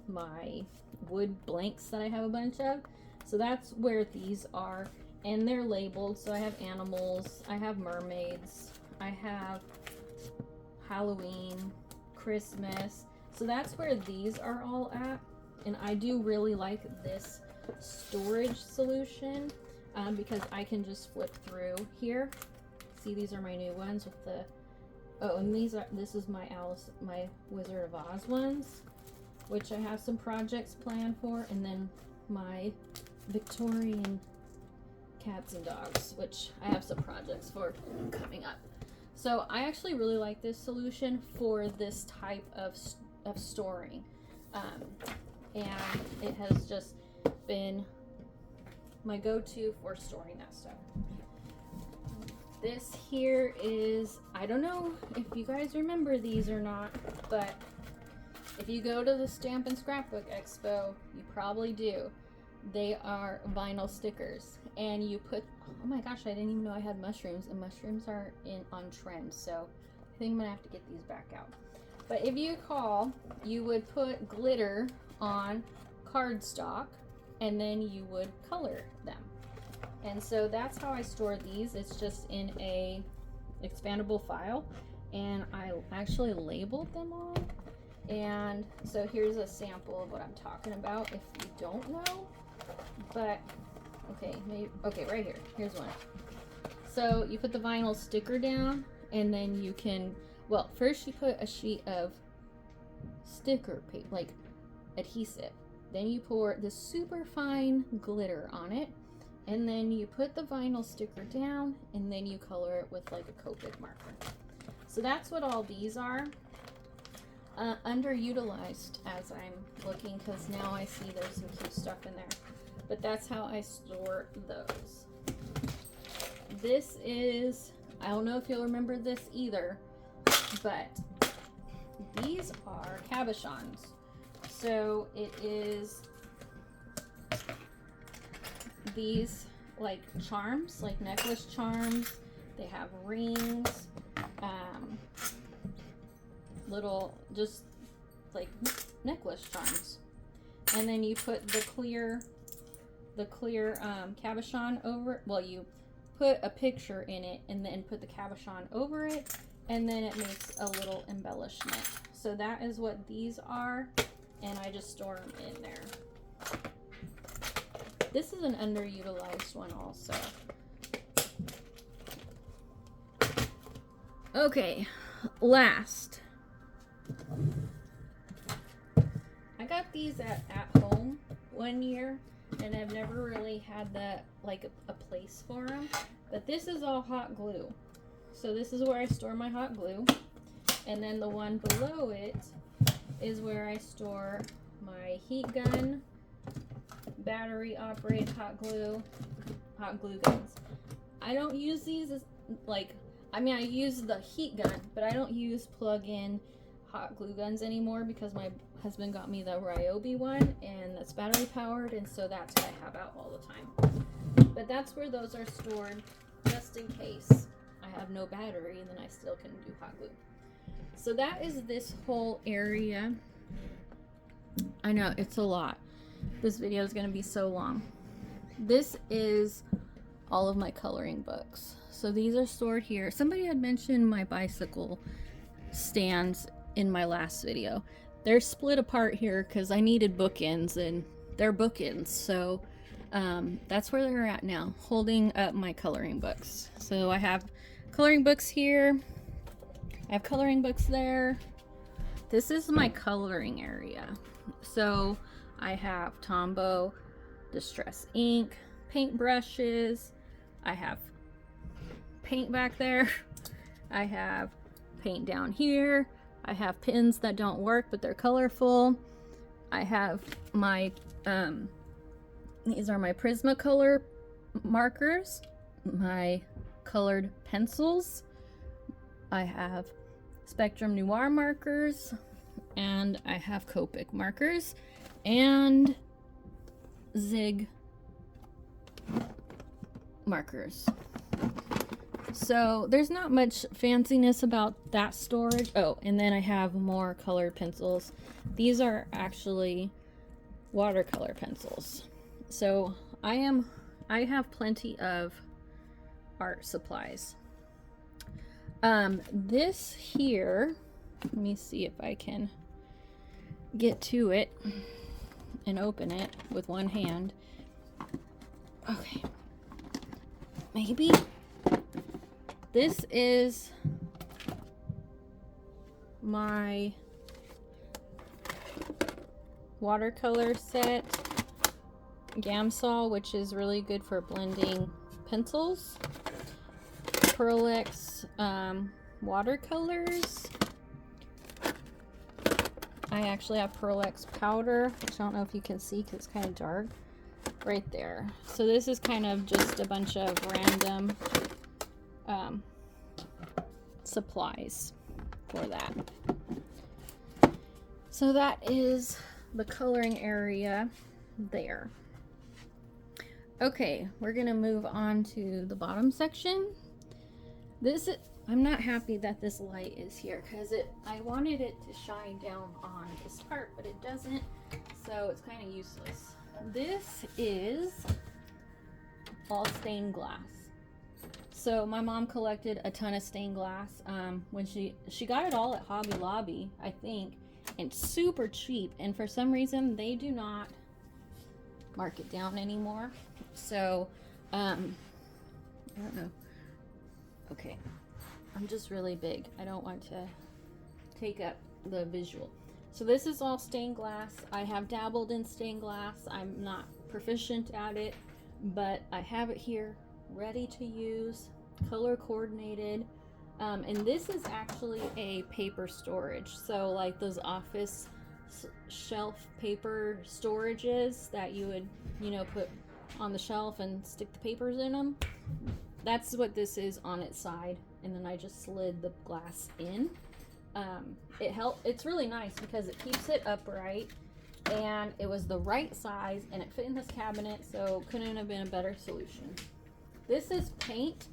my wood blanks that I have a bunch of. So that's where these are, and they're labeled. So I have animals, I have mermaids, I have Halloween, Christmas. So that's where these are all at. And I do really like this storage solution because I can just flip through here. See, these are my new ones with the, oh, and this is my my Wizard of Oz ones, which I have some projects planned for, and then my Victorian cats and dogs, which I have some projects for coming up. So I actually really like this solution for this type of storing. And it has just been my go-to for storing that stuff. This here is, I don't know if you guys remember these or not, but if you go to the Stamp and Scrapbook Expo, you probably do. They are vinyl stickers, and you put, oh my gosh, I didn't even know I had mushrooms, and mushrooms are on trend, so I think I'm gonna have to get these back out. But if you recall, you would put glitter on cardstock, and then you would color them. And so that's how I store these. It's just in a expandable file, and I actually labeled them all. And so here's a sample of what I'm talking about if you don't know. But okay, maybe, okay, right here. Here's one. So you put the vinyl sticker down, and then you can, well, first you put a sheet of sticker paper, like adhesive. Then you pour the super fine glitter on it, and then you put the vinyl sticker down, and then you color it with like a Copic marker. So that's what all these are. underutilized as I'm looking, because now I see there's some cute stuff in there. But that's how I store those. This is, I don't know if you'll remember this either, but these are Cabochons. So it is these like charms, like necklace charms. They have rings, little just like necklace charms, and then you put the clear cabochon over. Well, you put a picture in it and then put the cabochon over it, and then it makes a little embellishment. So that is what these are, and I just store them in there. This is an underutilized one also. Okay, last. I got these at home one year, and I've never really had that like a place for them. But this is all hot glue. So this is where I store my hot glue. And then the one below it is where I store my heat gun, battery operated hot glue guns. I don't use these as like, I mean, I use the heat gun, but I don't use plug-in hot glue guns anymore because my husband got me the Ryobi one, and that's battery powered, and so that's what I have out all the time. But that's where those are stored, just in case I have no battery, and then I still can do hot glue. So that is this whole area. I know, it's a lot. This video is going to be so long. This is all of my coloring books. So these are stored here. Somebody had mentioned my bicycle stands in my last video. They're split apart here because I needed bookends, and they're bookends. So that's where they're at now, holding up my coloring books. So I have coloring books here. I have coloring books there. This is my coloring area. So I have Tombow Distress ink, paint brushes. I have paint back there. I have paint down here. I have pins that don't work, but they're colorful. I have my, these are my Prismacolor markers, my colored pencils. I have Spectrum Noir markers, and I have Copic markers, and Zig markers. So there's not much fanciness about that storage. Oh, and then I have more colored pencils. These are actually watercolor pencils. So I have plenty of art supplies. This here, let me see if I can get to it and open it with one hand. Okay, maybe. This is my watercolor set, Gamsol, which is really good for blending pencils. Pearl-Ex watercolors. I actually have Pearl-Ex powder, which I don't know if you can see because it's kind of dark. Right there. So this is kind of just a bunch of random supplies for that. So that is the coloring area there. Okay, we're gonna move on to the bottom section. I'm not happy that this light is here because I wanted it to shine down on this part, but it doesn't, so it's kind of useless. This is all stained glass. So my mom collected a ton of stained glass when she got it all at Hobby Lobby, I think, and super cheap, and for some reason they do not mark it down anymore. So I don't know. Okay, I'm just really big. I don't want to take up the visual. So this is all stained glass. I have dabbled in stained glass. I'm not proficient at it, but I have it here ready to use, color coordinated. And this is actually a paper storage. So like those office shelf paper storages that you would, you know, put on the shelf and stick the papers in them. That's what this is on its side. And then I just slid the glass in. It's really nice because it keeps it upright, and it was the right size, and it fit in this cabinet, so couldn't have been a better solution. This is paint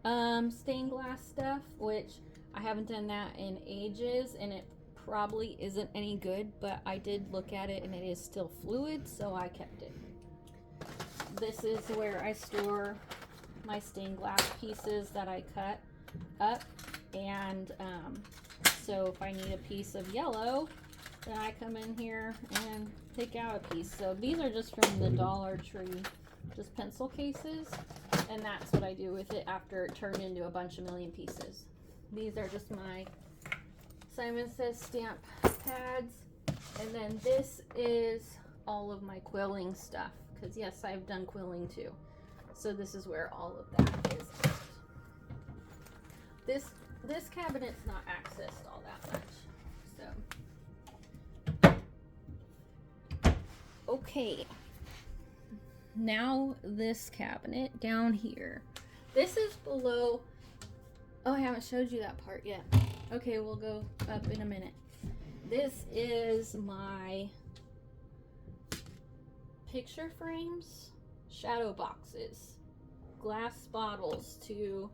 stained glass stuff, which I haven't done that in ages, and it probably isn't any good, but I did look at it and it is still fluid, so I kept it. This is where I store my stained glass pieces that I cut up, and so if I need a piece of yellow, then I come in here and take out a piece. So these are just from the Dollar Tree, just pencil cases, and that's what I do with it after it turned into a bunch of million pieces. These are just my Simon Says stamp pads, and then this is all of my quilling stuff, because yes, I've done quilling too. So this is where all of that is at. This cabinet's not accessed all that much. So okay, now this cabinet down here. This is below. Oh, I haven't showed you that part yet. Okay, we'll go up in a minute. This is my picture frames, shadow boxes, glass bottles to...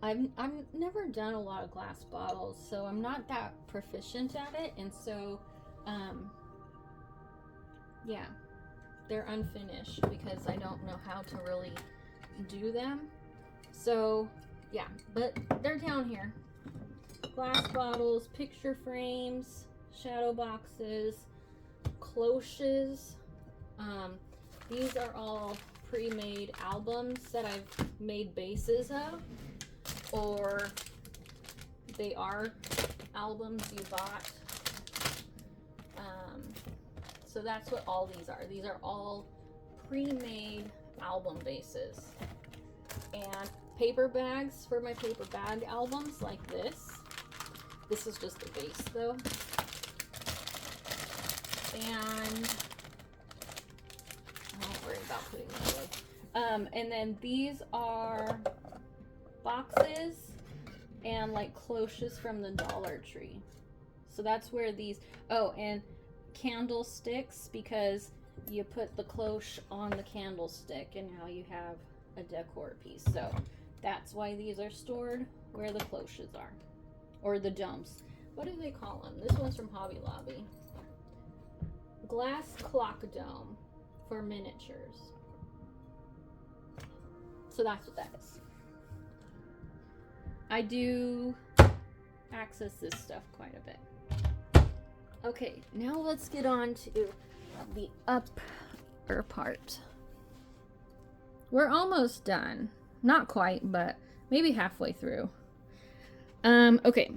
I've never done a lot of glass bottles, so I'm not that proficient at it, and so yeah, they're unfinished because I don't know how to really do them. So yeah, but they're down here. Glass bottles, picture frames, shadow boxes, cloches. These are all pre-made albums that I've made bases of, or they are albums you bought. So that's what all these are. These are all pre-made album bases. And paper bags for my paper bag albums, like this. This is just the base though. And I don't worry about putting that away. And then these are boxes and like cloches from the Dollar Tree. So that's where these, oh, and candlesticks, because you put the cloche on the candlestick and now you have a decor piece. So that's why these are stored where the cloches are, or the domes. What do they call them? This one's from Hobby Lobby. Glass clock dome for miniatures. So that's what that is. I do access this stuff quite a bit. Okay, now let's get on to the upper part. We're almost done. Not quite, but maybe halfway through. Okay.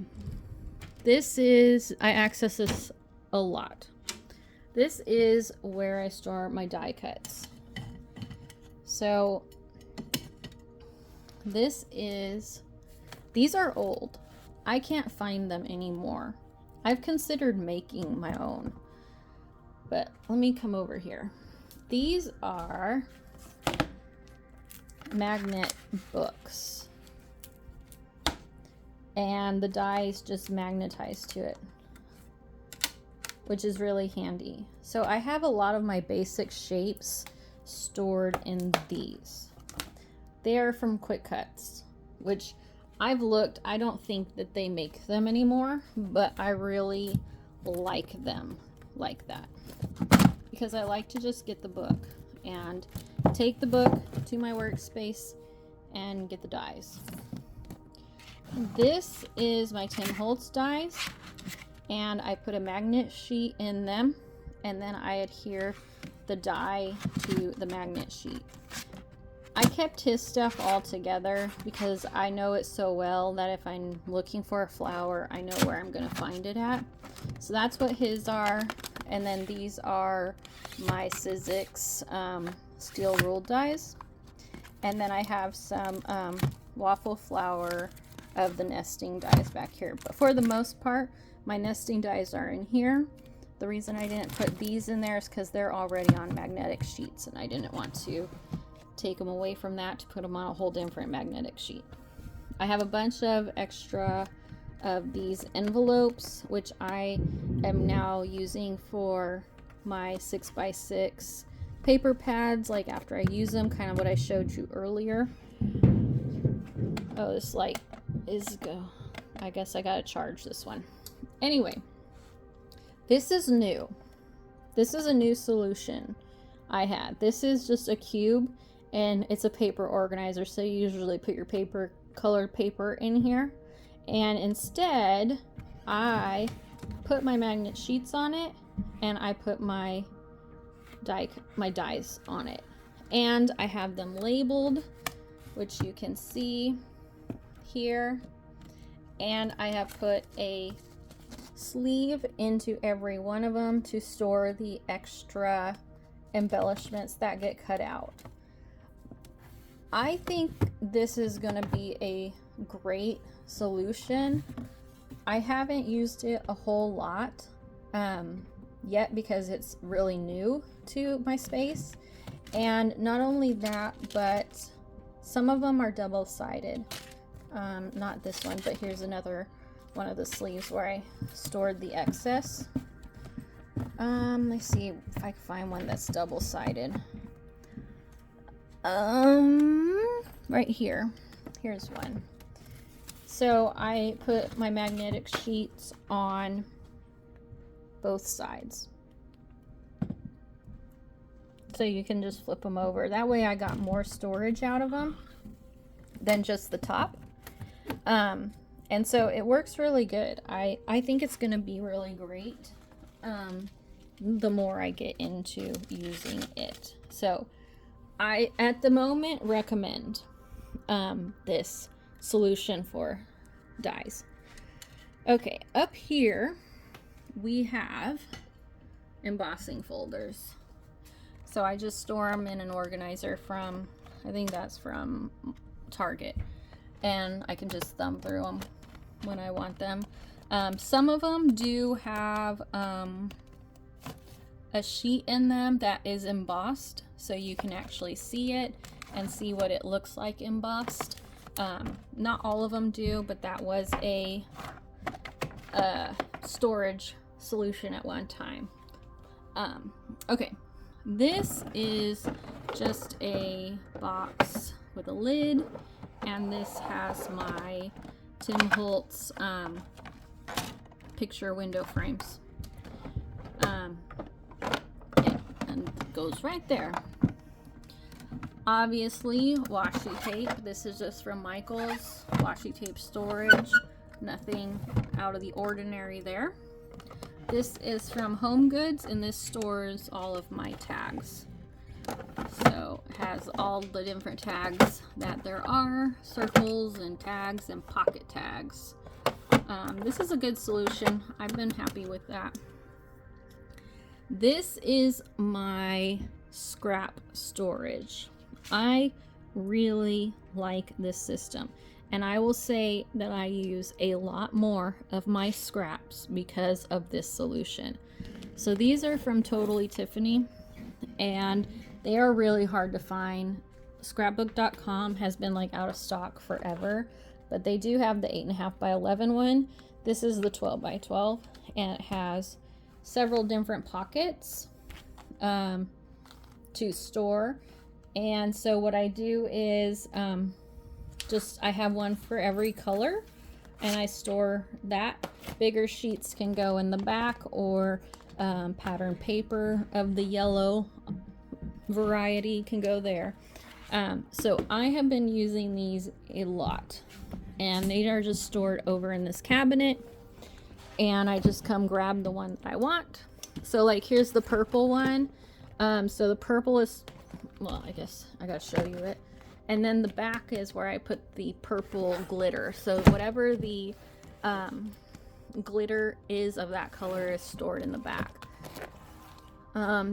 This is, I access this a lot. This is where I store my die cuts. So these are old. I can't find them anymore. I've considered making my own, but let me come over here. These are magnet books, and the die is just magnetized to it, which is really handy. So I have a lot of my basic shapes stored in these. They are from Cricut, which I've looked. I don't think that they make them anymore, but I really like them like that, because I like to just get the book and take the book to my workspace and get the dies. This is my Tim Holtz dies, and I put a magnet sheet in them, and then I adhere the die to the magnet sheet. I kept his stuff all together because I know it so well that if I'm looking for a flower, I know where I'm going to find it at. So that's what his are. And then these are my Sizzix steel ruled dies. And then I have some waffle flower of the nesting dies back here. But for the most part, my nesting dies are in here. The reason I didn't put these in there is because they're already on magnetic sheets, and I didn't want to take them away from that to put them on a whole different magnetic sheet. I have a bunch of extra of these envelopes, which I am now using for my 6x6 paper pads, like after I use them, kind of what I showed you earlier. Oh, this light is go. I guess I gotta charge this one. Anyway, this is new. This is a new solution I had. This is just a cube, and it's a paper organizer, so you usually put your paper, colored paper in here. And instead, I put my magnet sheets on it, and I put my dies on it. And I have them labeled, which you can see here. And I have put a sleeve into every one of them to store the extra embellishments that get cut out. I think this is going to be a great solution. I haven't used it a whole lot yet because it's really new to my space. And not only that, but some of them are double-sided. Not this one, but here's another one of the sleeves where I stored the excess. Let's see if I can find one that's double-sided. Right here. Here's one. So I put my magnetic sheets on both sides. So you can just flip them over. That way I got more storage out of them than just the top. And so it works really good. I think it's going to be really great the more I get into using it. So I, at the moment, recommend this solution for dies. Okay, up here we have embossing folders. So I just store them in an organizer from, I think that's from Target. And I can just thumb through them when I want them. Some of them do have a sheet in them that is embossed, so you can actually see it and see what it looks like embossed. Not all of them do, but that was a storage solution at one time. Okay, this is just a box with a lid, and this has my Tim Holtz picture window frames. And it goes right there. Obviously, washi tape. This is just from Michael's. Washi tape storage. Nothing out of the ordinary there. This is from Home Goods, and this stores all of my tags. So it has all the different tags that there are, circles and tags and pocket tags. This is a good solution. I've been happy with that. This is my scrap storage. I really like this system, and I will say that I use a lot more of my scraps because of this solution. So these are from Totally Tiffany, and they are really hard to find. Scrapbook.com has been like out of stock forever, but they do have the 8.5 by 11 one. This is the 12 by 12, and it has several different pockets to store. And so what I do is I have one for every color, and I store that. Bigger sheets can go in the back, or pattern paper of the yellow variety can go there. So I have been using these a lot, and they are just stored over in this cabinet, and I just come grab the one that I want. So like here's the purple one. So the purple is, well, I guess I gotta show you it. And then the back is where I put the purple glitter. So whatever the glitter is of that color is stored in the back.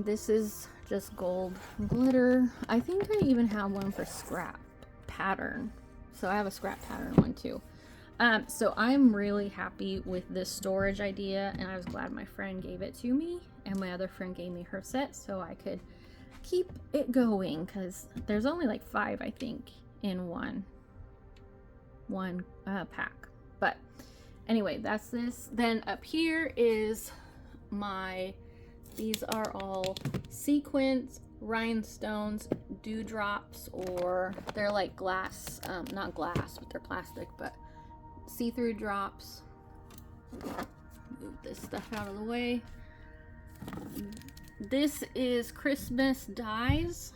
This is just gold glitter. I think I even have one for scrap pattern. So I have a scrap pattern one too. So I'm really happy with this storage idea, and I was glad my friend gave it to me, and my other friend gave me her set so I could keep it going, because there's only like 5, I think, in one pack. But anyway, that's this. Then up here is these are all sequins, rhinestones, dewdrops, or they're like glass, not glass, but they're plastic, but see-through drops. Move this stuff out of the way. This is Christmas dies.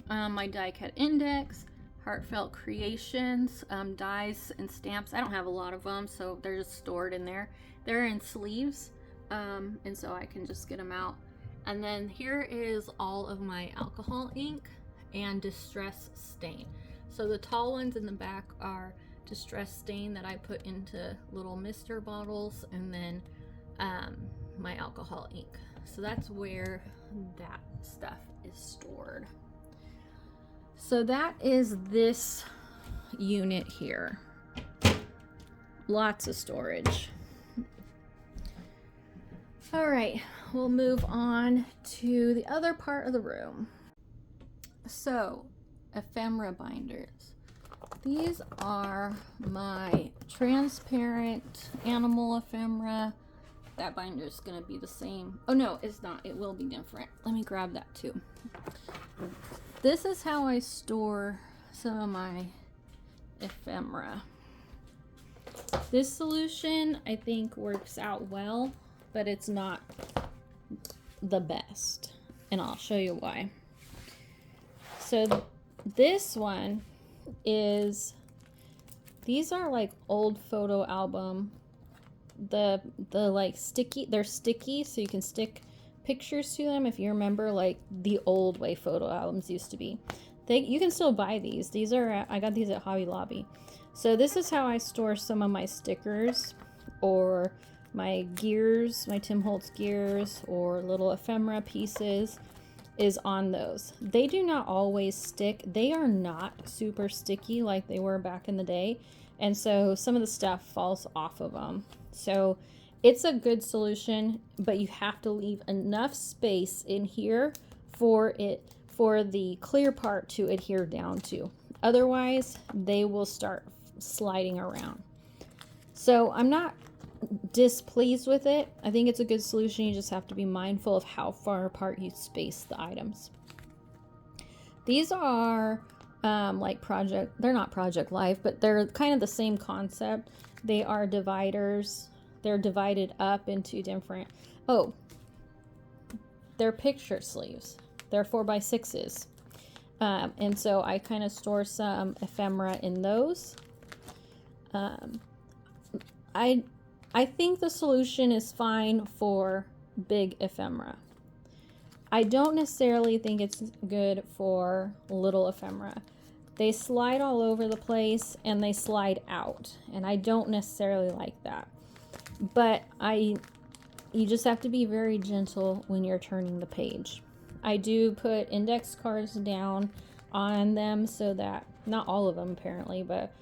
My die cut index, heartfelt creations, dies and stamps. I don't have a lot of them, so they're just stored in there. They're in sleeves, and so I can just get them out. And then here is all of my alcohol ink and distress stain. So the tall ones in the back are distress stain that I put into little mister bottles, and then my alcohol ink. So that's where that stuff is stored. So that is this unit here. Lots of storage. All right, we'll move on to the other part of the room. So, ephemera binders. These are my transparent animal ephemera. That binder is going to be the same. Oh no, it's not. It will be different. Let me grab that too. This is how I store some of my ephemera. This solution I think works out well, but it's not the best, and I'll show you why. So this one is, these are like old photo album, the like sticky, they're sticky, so you can stick pictures to them if you remember like the old way photo albums used to be. You can still buy these. These are I got these at Hobby Lobby. So this is how I store some of my stickers, or my gears, my Tim Holtz gears, or little ephemera pieces, is on those. They do not always stick. They are not super sticky like they were back in the day, and so some of the stuff falls off of them. So it's a good solution, but you have to leave enough space in here for the clear part to adhere down to. Otherwise, they will start sliding around. So I'm not displeased with it. I think it's a good solution. You just have to be mindful of how far apart you space the items. These are they're not Project Life, but they're kind of the same concept. They are dividers. They're divided up into different, they're picture sleeves. They're 4x6s. And so I kind of store some ephemera in those. I think the solution is fine for big ephemera. I don't necessarily think it's good for little ephemera. They slide all over the place and they slide out, and I don't necessarily like that. But you just have to be very gentle when you're turning the page. I do put index cards down on them so that, not all of them apparently, but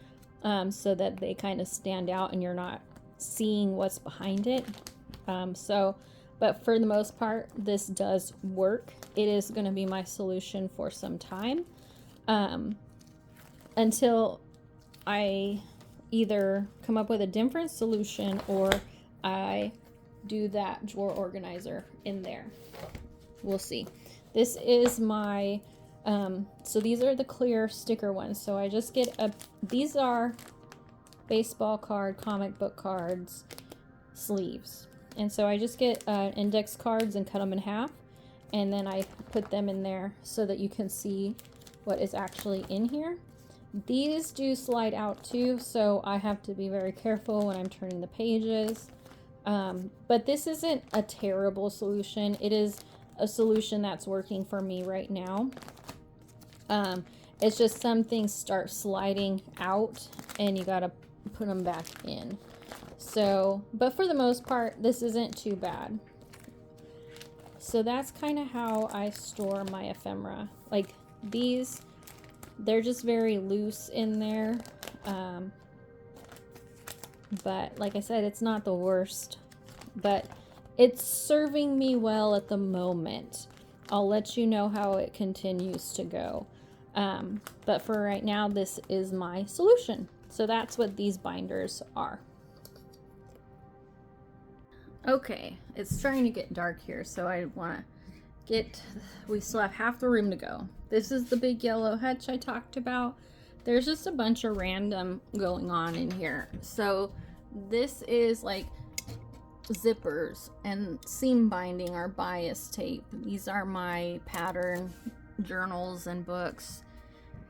so that they kind of stand out and you're not seeing what's behind it. But for the most part, this does work. It is going to be my solution for some time, until I either come up with a different solution or I do that drawer organizer in there. We'll see. This is my, so these are the clear sticker ones. So I just get these are baseball card, comic book cards, sleeves. And so I just get index cards and cut them in half. And then I put them in there so that you can see what is actually in here. These do slide out too, so I have to be very careful when I'm turning the pages. But this isn't a terrible solution. It is a solution that's working for me right now. It's just some things start sliding out and you gotta put them back in. So, but for the most part, this isn't too bad. So that's kind of how I store my ephemera. Like these, they're just very loose in there. But like I said, it's not the worst, but it's serving me well at the moment. I'll let you know how it continues to go. But for right now, this is my solution. So that's what these binders are. Okay, it's starting to get dark here, so I want to we still have half the room to go. This is the big yellow hutch I talked about. There's just a bunch of random going on in here. So this is like zippers and seam binding or bias tape. These are my pattern journals and books.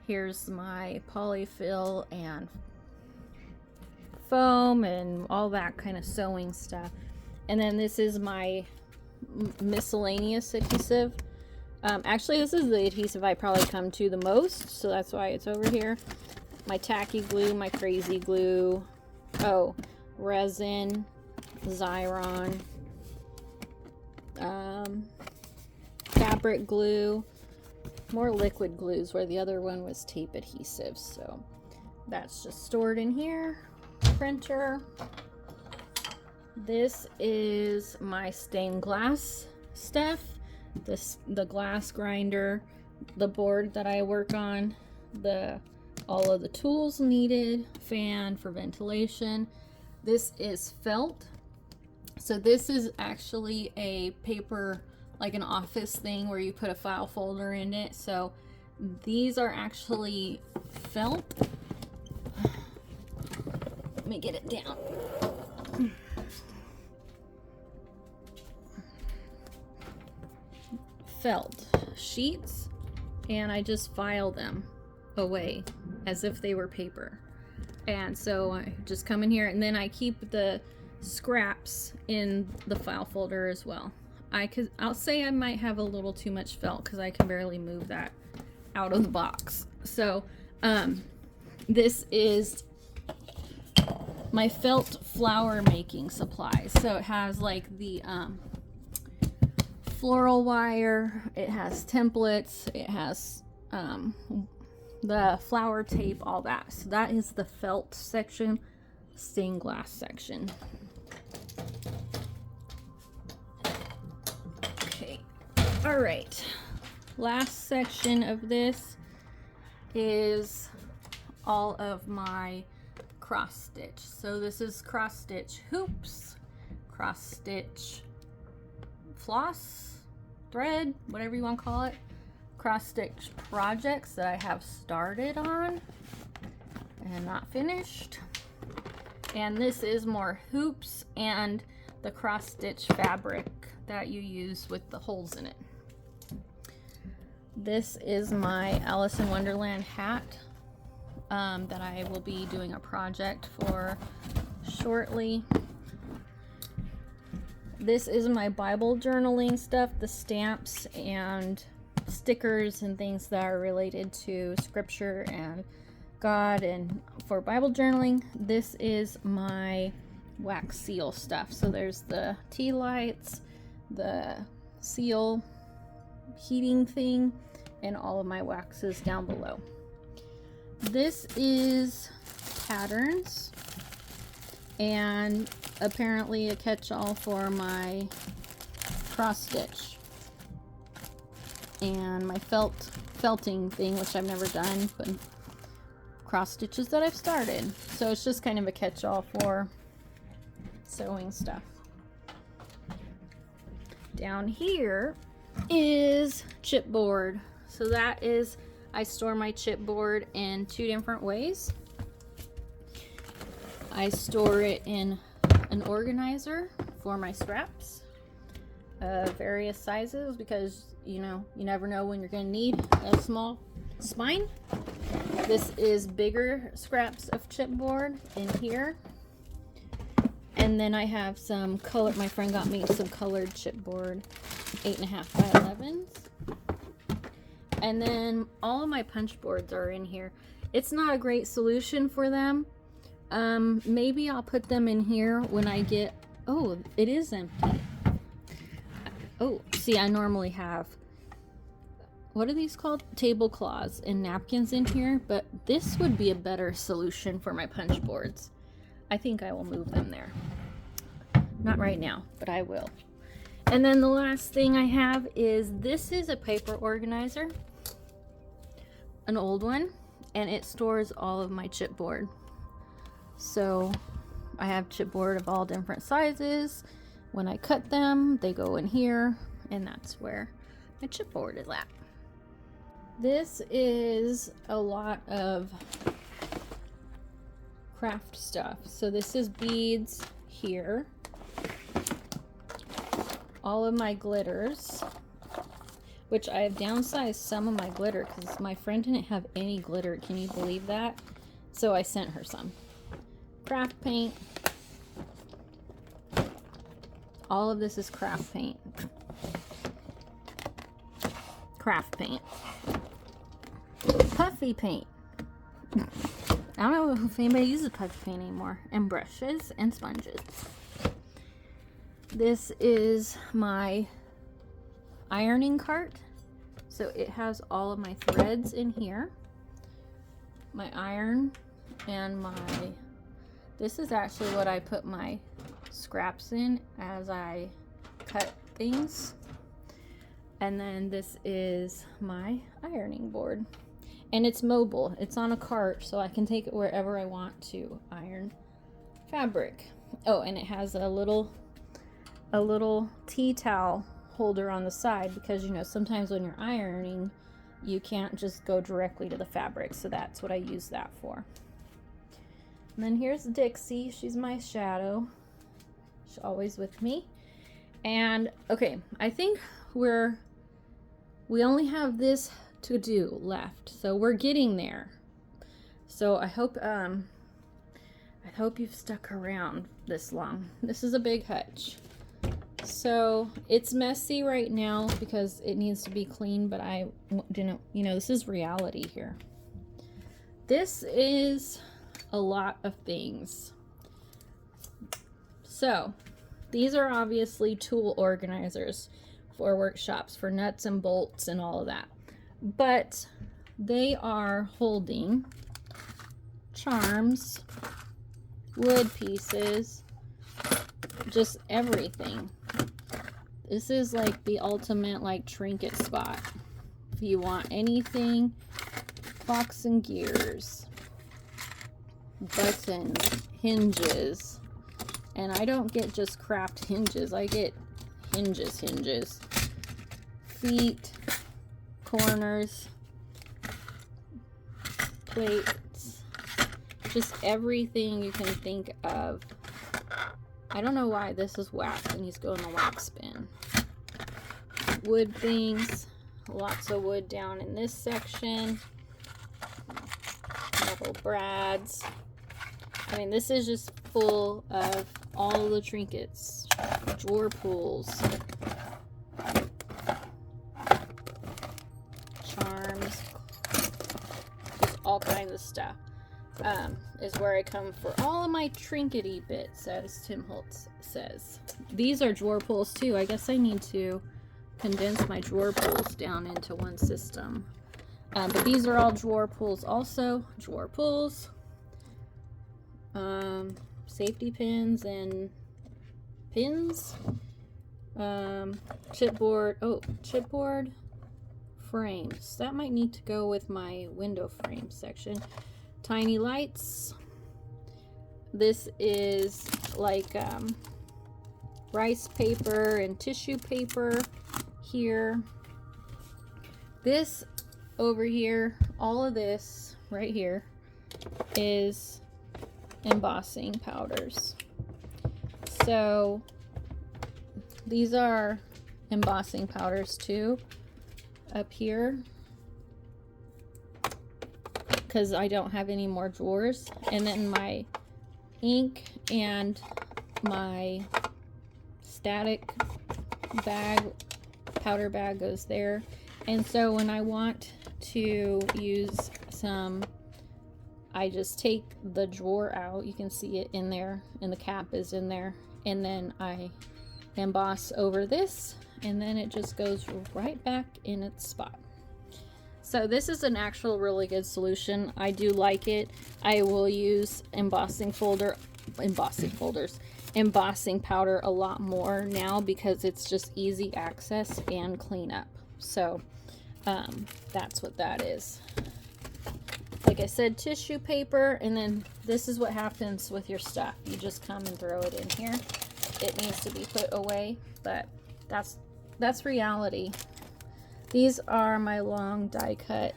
Here's my polyfill and foam and all that kind of sewing stuff. And then this is my miscellaneous adhesive. Actually, this is the adhesive I probably come to the most, so that's why it's over here. My tacky glue, my crazy glue, resin, Xyron, fabric glue, more liquid glues where the other one was tape adhesive. So that's just stored in here. Printer. This is my stained glass stuff. The glass grinder, the board that I work on, all of the tools needed, fan for ventilation. This is felt. So this is actually a paper, like an office thing where you put a file folder in it. So these are actually felt. Let me get it down. Felt sheets, and I just file them away as if they were paper. And so I just come in here, and then I keep the scraps in the file folder as well. I'll say I might have a little too much felt because I can barely move that out of the box. So this is my felt flower making supplies. So it has like the floral wire, it has templates, it has the flower tape, all that. So that is the felt section, stained glass section. Okay, all right, last section of this is all of my cross stitch. So this is cross stitch hoops, cross stitch floss, thread, whatever you want to call it, cross stitch projects that I have started on and not finished. And this is more hoops and the cross stitch fabric that you use with the holes in it. This is my Alice in Wonderland hat that I will be doing a project for shortly. This is my Bible journaling stuff, the stamps and stickers and things that are related to scripture and God and for Bible journaling. This is my wax seal stuff. So there's the tea lights, the seal heating thing, and all of my waxes down below. This is patterns and apparently a catch-all for my cross stitch and my felting thing, which I've never done, but cross stitches that I've started. So it's just kind of a catch-all for sewing stuff. Down here is chipboard. So that is, I store my chipboard in 2 different ways. I store it in an organizer for my scraps of various sizes because, you know, you never know when you're going to need a small spine. This is bigger scraps of chipboard in here. And then I have some color, my friend got me some colored chipboard, 8.5 by 11s. And then all of my punch boards are in here. It's not a great solution for them. Maybe I'll put them in here when I get, oh, it is empty. Oh, see, I normally have what are these called? Tablecloths and napkins in here, but this would be a better solution for my punch boards. I think I will move them there. Not right now, but I will. And then the last thing I have is, this is a paper organizer, an old one, and it stores all of my chipboard. So I have chipboard of all different sizes. When I cut them, they go in here, and that's where my chipboard is at. This is a lot of craft stuff. So this is beads here. All of my glitters, which I have downsized some of my glitter because my friend didn't have any glitter. Can you believe that? So I sent her some. Craft paint. All of this is craft paint. Craft paint. Puffy paint. I don't know if anybody uses puffy paint anymore. And brushes and sponges. This is my ironing cart. So it has all of my threads in here. My iron and my... This is actually what I put my scraps in as I cut things. And then this is my ironing board. And it's mobile. It's on a cart, so I can take it wherever I want to iron fabric. Oh, and it has a little tea towel holder on the side because, you know, sometimes when you're ironing, you can't just go directly to the fabric. So that's what I use that for. And then here's Dixie. She's my shadow. She's always with me. And okay, I think we only have this to do left, so we're getting there. So I hope you've stuck around this long. This is a big hutch. So it's messy right now because it needs to be clean, but I didn't, you know, this is reality here. This is a lot of things. So these are obviously tool organizers for workshops, for nuts and bolts and all of that. But they are holding charms, wood pieces, just everything. This is like the ultimate like trinket spot. If you want anything, box and gears, buttons, hinges. And I don't get just craft hinges, I get hinges, feet, corners, plates, just everything you can think of. I don't know why this is wax and he's going the wax bin. Wood things, lots of wood down in this section. Metal brads. I mean, this is just full of all the trinkets, drawer pulls, charms, just all kinds of stuff. Is where I come for all of my trinkety bits, as Tim Holtz says. These are drawer pulls too. I guess I need to condense my drawer pulls down into one system. But these are all drawer pulls also. Drawer pulls. Safety pins and pins. Chipboard. Oh, chipboard frames. That might need to go with my window frame section. Tiny lights. This is like rice paper and tissue paper here. This over here, all of this right here is embossing powders. So these are embossing powders too up here, because I don't have any more drawers. And then my ink and my static bag, powder bag goes there. And so when I want to use some, I just take the drawer out. You can see it in there, and the cap is in there. And then I emboss over this, and then it just goes right back in its spot. So this is an actual really good solution. I do like it. I will use embossing powder a lot more now because it's just easy access and cleanup. So that's what that is. Like I said, tissue paper, and then this is what happens with your stuff. You just come and throw it in here. It needs to be put away, but that's reality. These are my long die cut.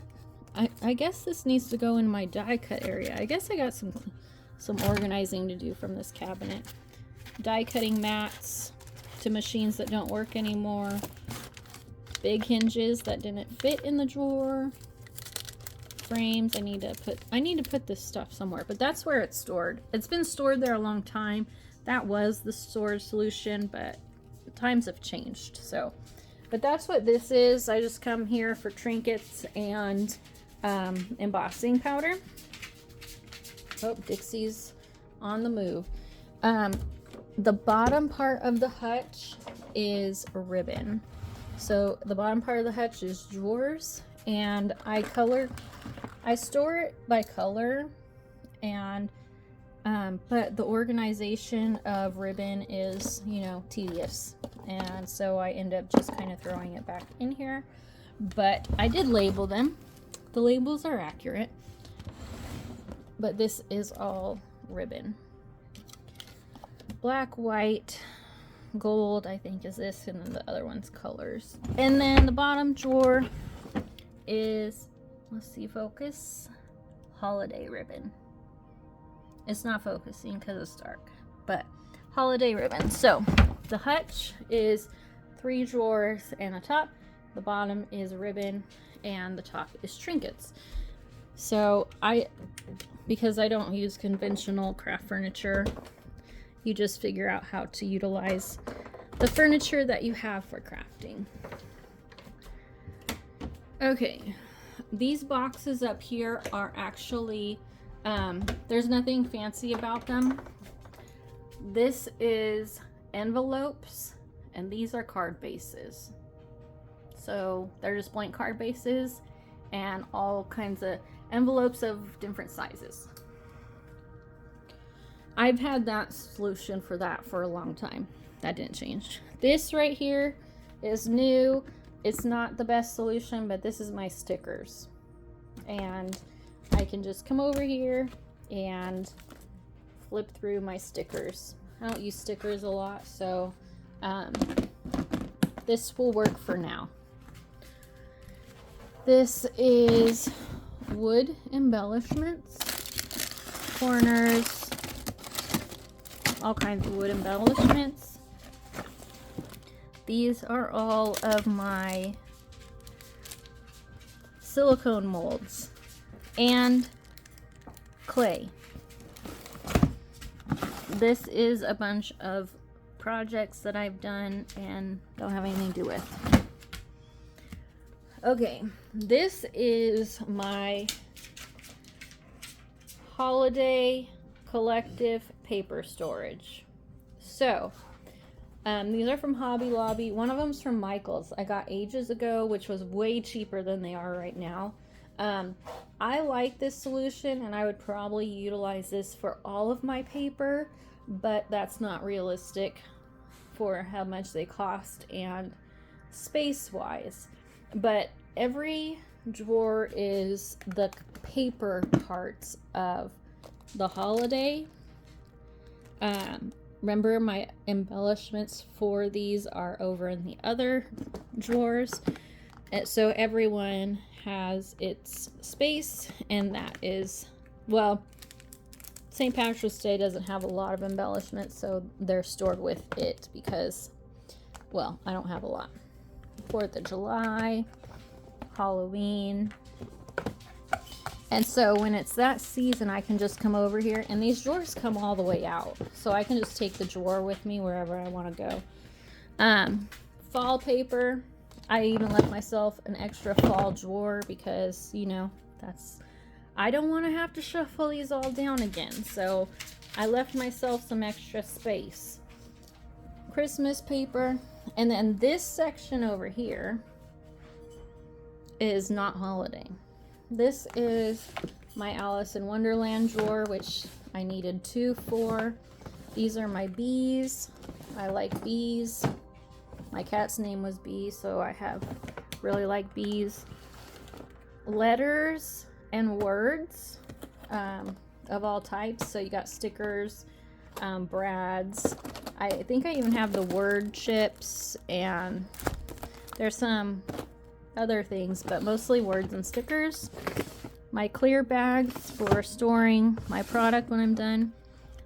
I guess this needs to go in my die cut area. I guess I got some organizing to do from this cabinet. Die cutting mats to machines that don't work anymore. Big hinges that didn't fit in the drawer. Frames. I need to put this stuff somewhere, but that's where it's stored. It's been stored there a long time. That was the storage solution, but times have changed. So, but that's what this is. I just come here for trinkets and embossing powder. Oh, Dixie's on the move. The bottom part of the hutch is ribbon. So the bottom part of the hutch is drawers, and I store it by color, and but the organization of ribbon is, you know, tedious, and so I end up just kind of throwing it back in here. But I did label them. The labels are accurate, but this is all ribbon. Black, white, gold, I think is this, and then the other one's colors. And then the bottom drawer is, let's see, focus, holiday ribbon. It's not focusing because it's dark, but holiday ribbon. So the hutch is 3 drawers and a top. The bottom is ribbon and the top is trinkets. So because I don't use conventional craft furniture, you just figure out how to utilize the furniture that you have for crafting. Okay, these boxes up here are actually, there's nothing fancy about them. This is envelopes, and these are card bases. So they're just blank card bases and all kinds of envelopes of different sizes. I've had that solution for that for a long time. That didn't change. This right here is new. It's not the best solution, but this is my stickers. And I can just come over here and flip through my stickers. I don't use stickers a lot, so this will work for now. This is wood embellishments, corners, all kinds of wood embellishments. These are all of my silicone molds and clay. This is a bunch of projects that I've done and don't have anything to do with. Okay, this is my holiday collective paper storage. So these are from Hobby Lobby. One of them's from Michael's. I got ages ago, which was way cheaper than they are right now. I like this solution, and I would probably utilize this for all of my paper, but that's not realistic for how much they cost and space wise. But every drawer is the paper parts of the holiday. Remember, my embellishments for these are over in the other drawers. So everyone has its space, and that is, well, St. Patrick's Day doesn't have a lot of embellishments, so they're stored with it because, well, I don't have a lot. 4th of July, Halloween. And so when it's that season, I can just come over here, and these drawers come all the way out. So I can just take the drawer with me wherever I want to go. Fall paper. I even left myself an extra fall drawer because, you know, I don't want to have to shuffle these all down again. So I left myself some extra space. Christmas paper. And then this section over here is not holiday. This is my Alice in Wonderland drawer, which I needed 2 for. These are my bees. I like bees. My cat's name was Bee, so I have really like bees. Letters and words of all types. So you got stickers, brads. I think I even have the word chips, and there's some other things, but mostly words and stickers. My clear bags for storing my product when I'm done.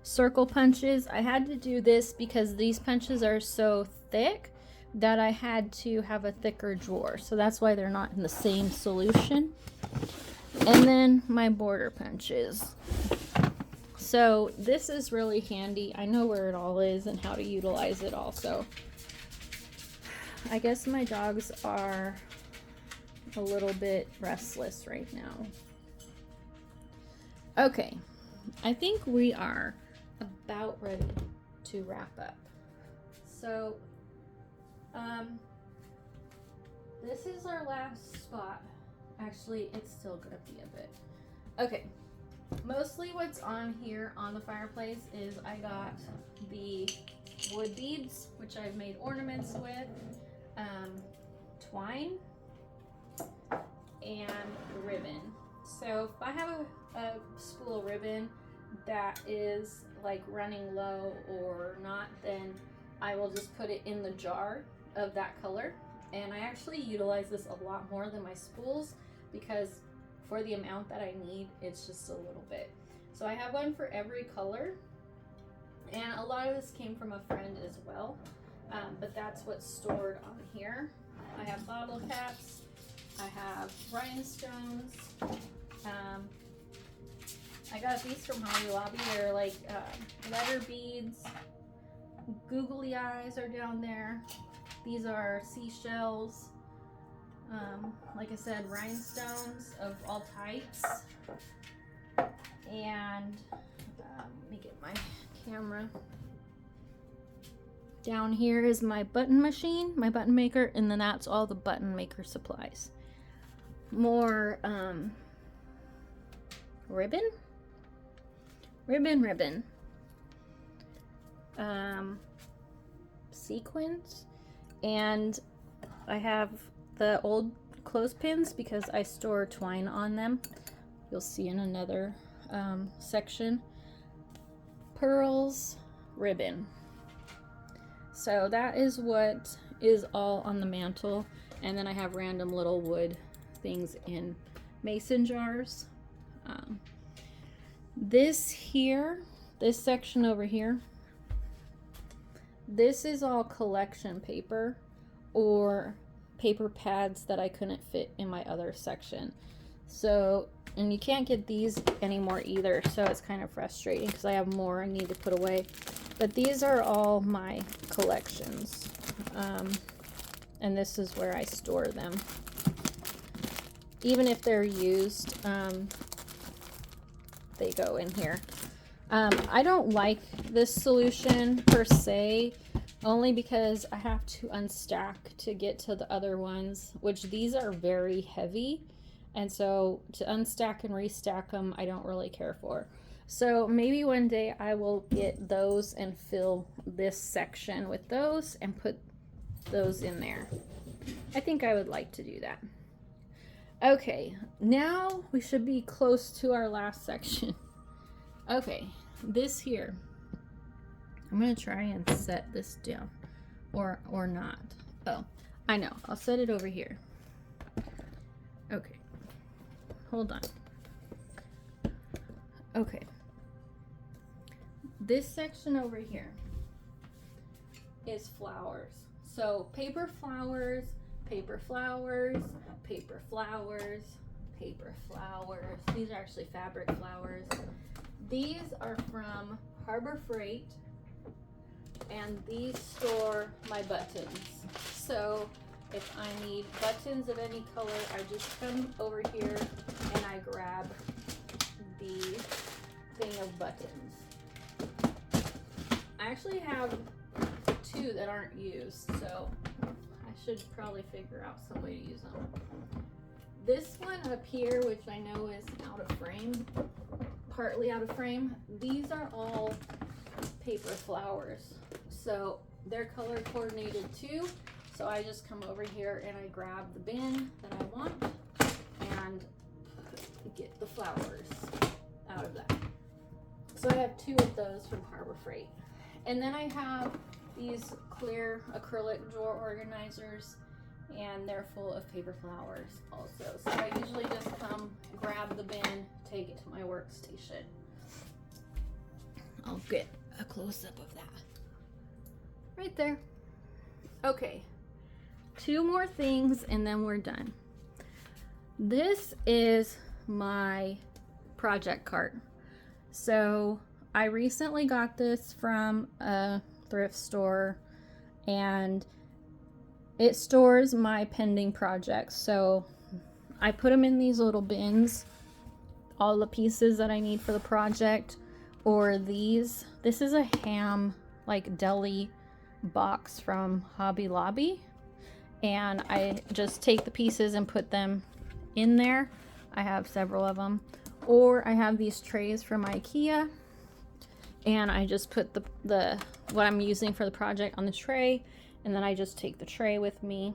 Circle punches. I had to do this because these punches are so thick that I had to have a thicker drawer. So that's why they're not in the same solution. And then my border punches. So this is really handy. I know where it all is and how to utilize it also. I guess my dogs are a little bit restless right now. Okay, I think we are about ready to wrap up. So, this is our last spot. Actually, it's still gonna be a bit. Okay, mostly what's on here on the fireplace is I got the wood beads, which I've made ornaments with, twine, and ribbon. So if I have a spool of ribbon that is like running low or not, then I will just put it in the jar of that color. And I actually utilize this a lot more than my spools because for the amount that I need, it's just a little bit. So I have one for every color, and a lot of this came from a friend as well, but that's what's stored on here. I have bottle caps, I have rhinestones. I got these from Hobby Lobby. They're like letter beads. Googly eyes are down there. These are seashells. Like I said, rhinestones of all types. And let me get my camera. Down here is my button machine, my button maker, and then that's all the button maker supplies. More ribbon, sequins, and I have the old clothespins because I store twine on them. You'll see in another section. Pearls, ribbon. So that is what is all on the mantle, and then I have random little wood things in mason jars. This here, this section over here, this is all collection paper or paper pads that I couldn't fit in my other section. So, and you can't get these anymore either, so it's kind of frustrating because I have more I need to put away. But these are all my collections, and this is where I store them. Even if they're used, they go in here. I don't like this solution per se, only because I have to unstack to get to the other ones, which these are very heavy, and so to unstack and restack them I don't really care for. So maybe one day I will get those and fill this section with those and put those in there. I think I would like to do that. Okay, now we should be close to our last section. Okay, this here, I'm gonna try and set this down, or not. Oh, I know, I'll set it over here. Okay, hold on. Okay, this section over here is flowers. So paper flowers, paper flowers, paper flowers, paper flowers. These are actually fabric flowers. These are from Harbor Freight, and these store my buttons. So if I need buttons of any color, I just come over here and I grab the thing of buttons. I actually have 2 that aren't used, so I should probably figure out some way to use them. This one up here, which I know is out of frame, partly out of frame, these are all paper flowers. So they're color coordinated too. So I just come over here and I grab the bin that I want and get the flowers out of that. So I have 2 of those from Harbor Freight. And then I have these clear acrylic drawer organizers, and they're full of paper flowers also. So I usually just come, grab the bin, take it to my workstation. I'll get a close-up of that. Right there. Okay, 2 more things and then we're done. This is my project cart. So I recently got this from a thrift store, and it stores my pending projects. So I put them in these little bins, all the pieces that I need for the project, or these. This is a ham, like deli box from Hobby Lobby, and I just take the pieces and put them in there. I have several of them. Or I have these trays from IKEA, and I just put the what I'm using for the project on the tray, and then I just take the tray with me.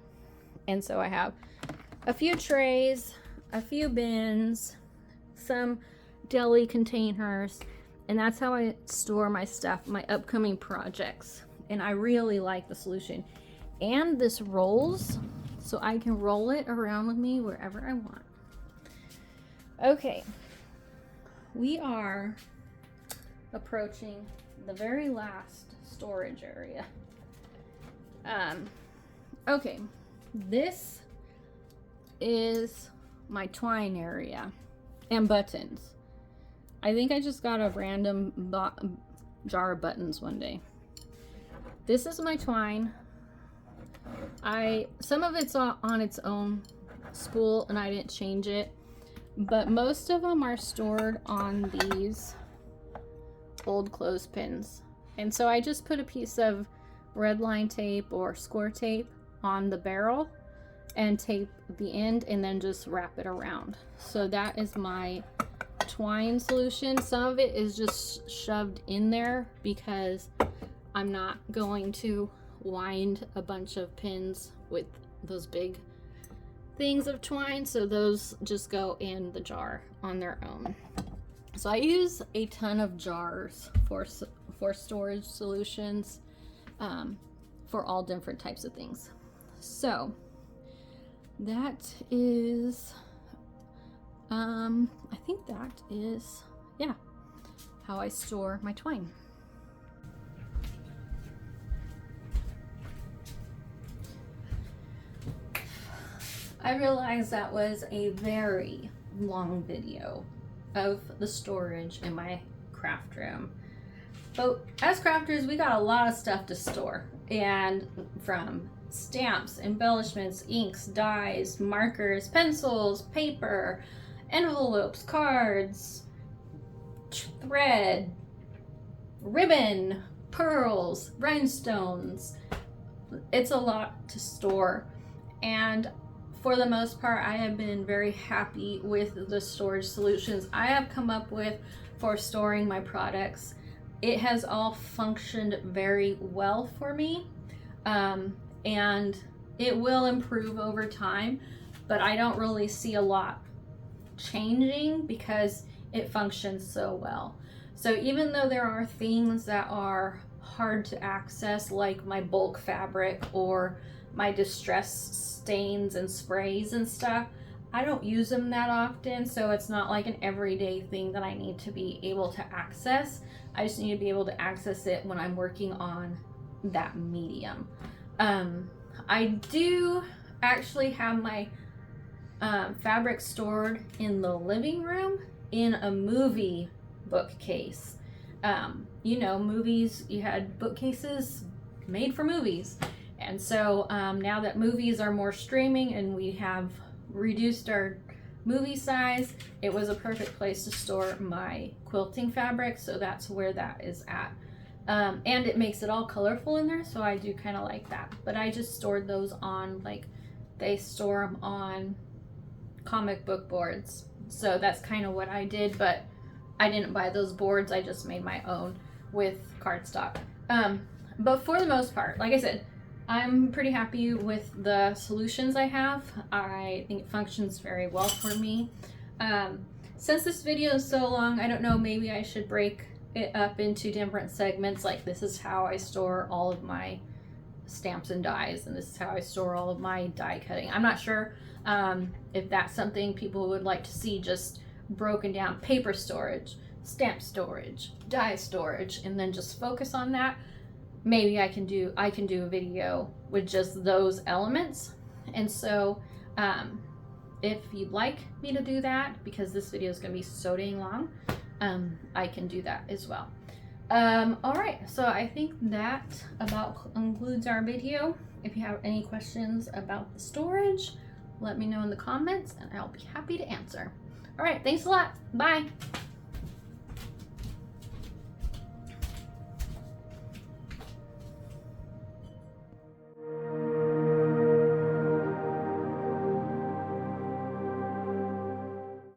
And so I have a few trays, a few bins, some deli containers, and that's how I store my stuff, my upcoming projects. And I really like the solution. And this rolls, so I can roll it around with me wherever I want. Okay, we are approaching the very last storage area. Okay, this is my twine area and buttons. I think I just got a random jar of buttons one day. This is my twine. Some of it's on its own spool and I didn't change it, but most of them are stored on these old clothespins. And so I just put a piece of red line tape or score tape on the barrel and tape the end and then just wrap it around. So that is my twine solution. Some of it is just shoved in there because I'm not going to wind a bunch of pins with those big things of twine, so those just go in the jar on their own. So I use a ton of jars for storage solutions, for all different types of things. So that is I think that is, yeah, how I store my twine. I realized that was a very long video of the storage in my craft room. But as crafters, we got a lot of stuff to store, and from stamps, embellishments, inks, dyes, markers, pencils, paper, envelopes, cards, thread, ribbon, pearls, rhinestones. It's a lot to store, and for the most part, I have been very happy with the storage solutions I have come up with for storing my products. It has all functioned very well for me, and it will improve over time, but I don't really see a lot changing because it functions so well. So even though there are things that are hard to access, like my bulk fabric or my distress stains and sprays and stuff, I don't use them that often, so it's not like an everyday thing that I need to be able to access. I just need to be able to access it when I'm working on that medium. I do actually have my fabric stored in the living room in a movie bookcase. You know, movies, you had bookcases made for movies. And so now that movies are more streaming and we have reduced our movie size, it was a perfect place to store my quilting fabric, so that's where that is at. And it makes it all colorful in there, so I do kind of like that. But I just stored those on, like, they store them on comic book boards. So that's kind of what I did, but I didn't buy those boards. I just made my own with cardstock. But for the most part, like I said, I'm pretty happy with the solutions I have. I think it functions very well for me. Since this video is so long, I don't know, maybe I should break it up into different segments. Like, this is how I store all of my stamps and dies, and this is how I store all of my die cutting. I'm not sure if that's something people would like to see, just broken down: paper storage, stamp storage, die storage, and then just focus on that. Maybe I can do a video with just those elements. And so if you'd like me to do that, because this video is going to be so dang long, I can do that as well. All right, so I think that about concludes our video. If you have any questions about the storage, let me know in the comments and I'll be happy to answer. All right, thanks a lot. Bye.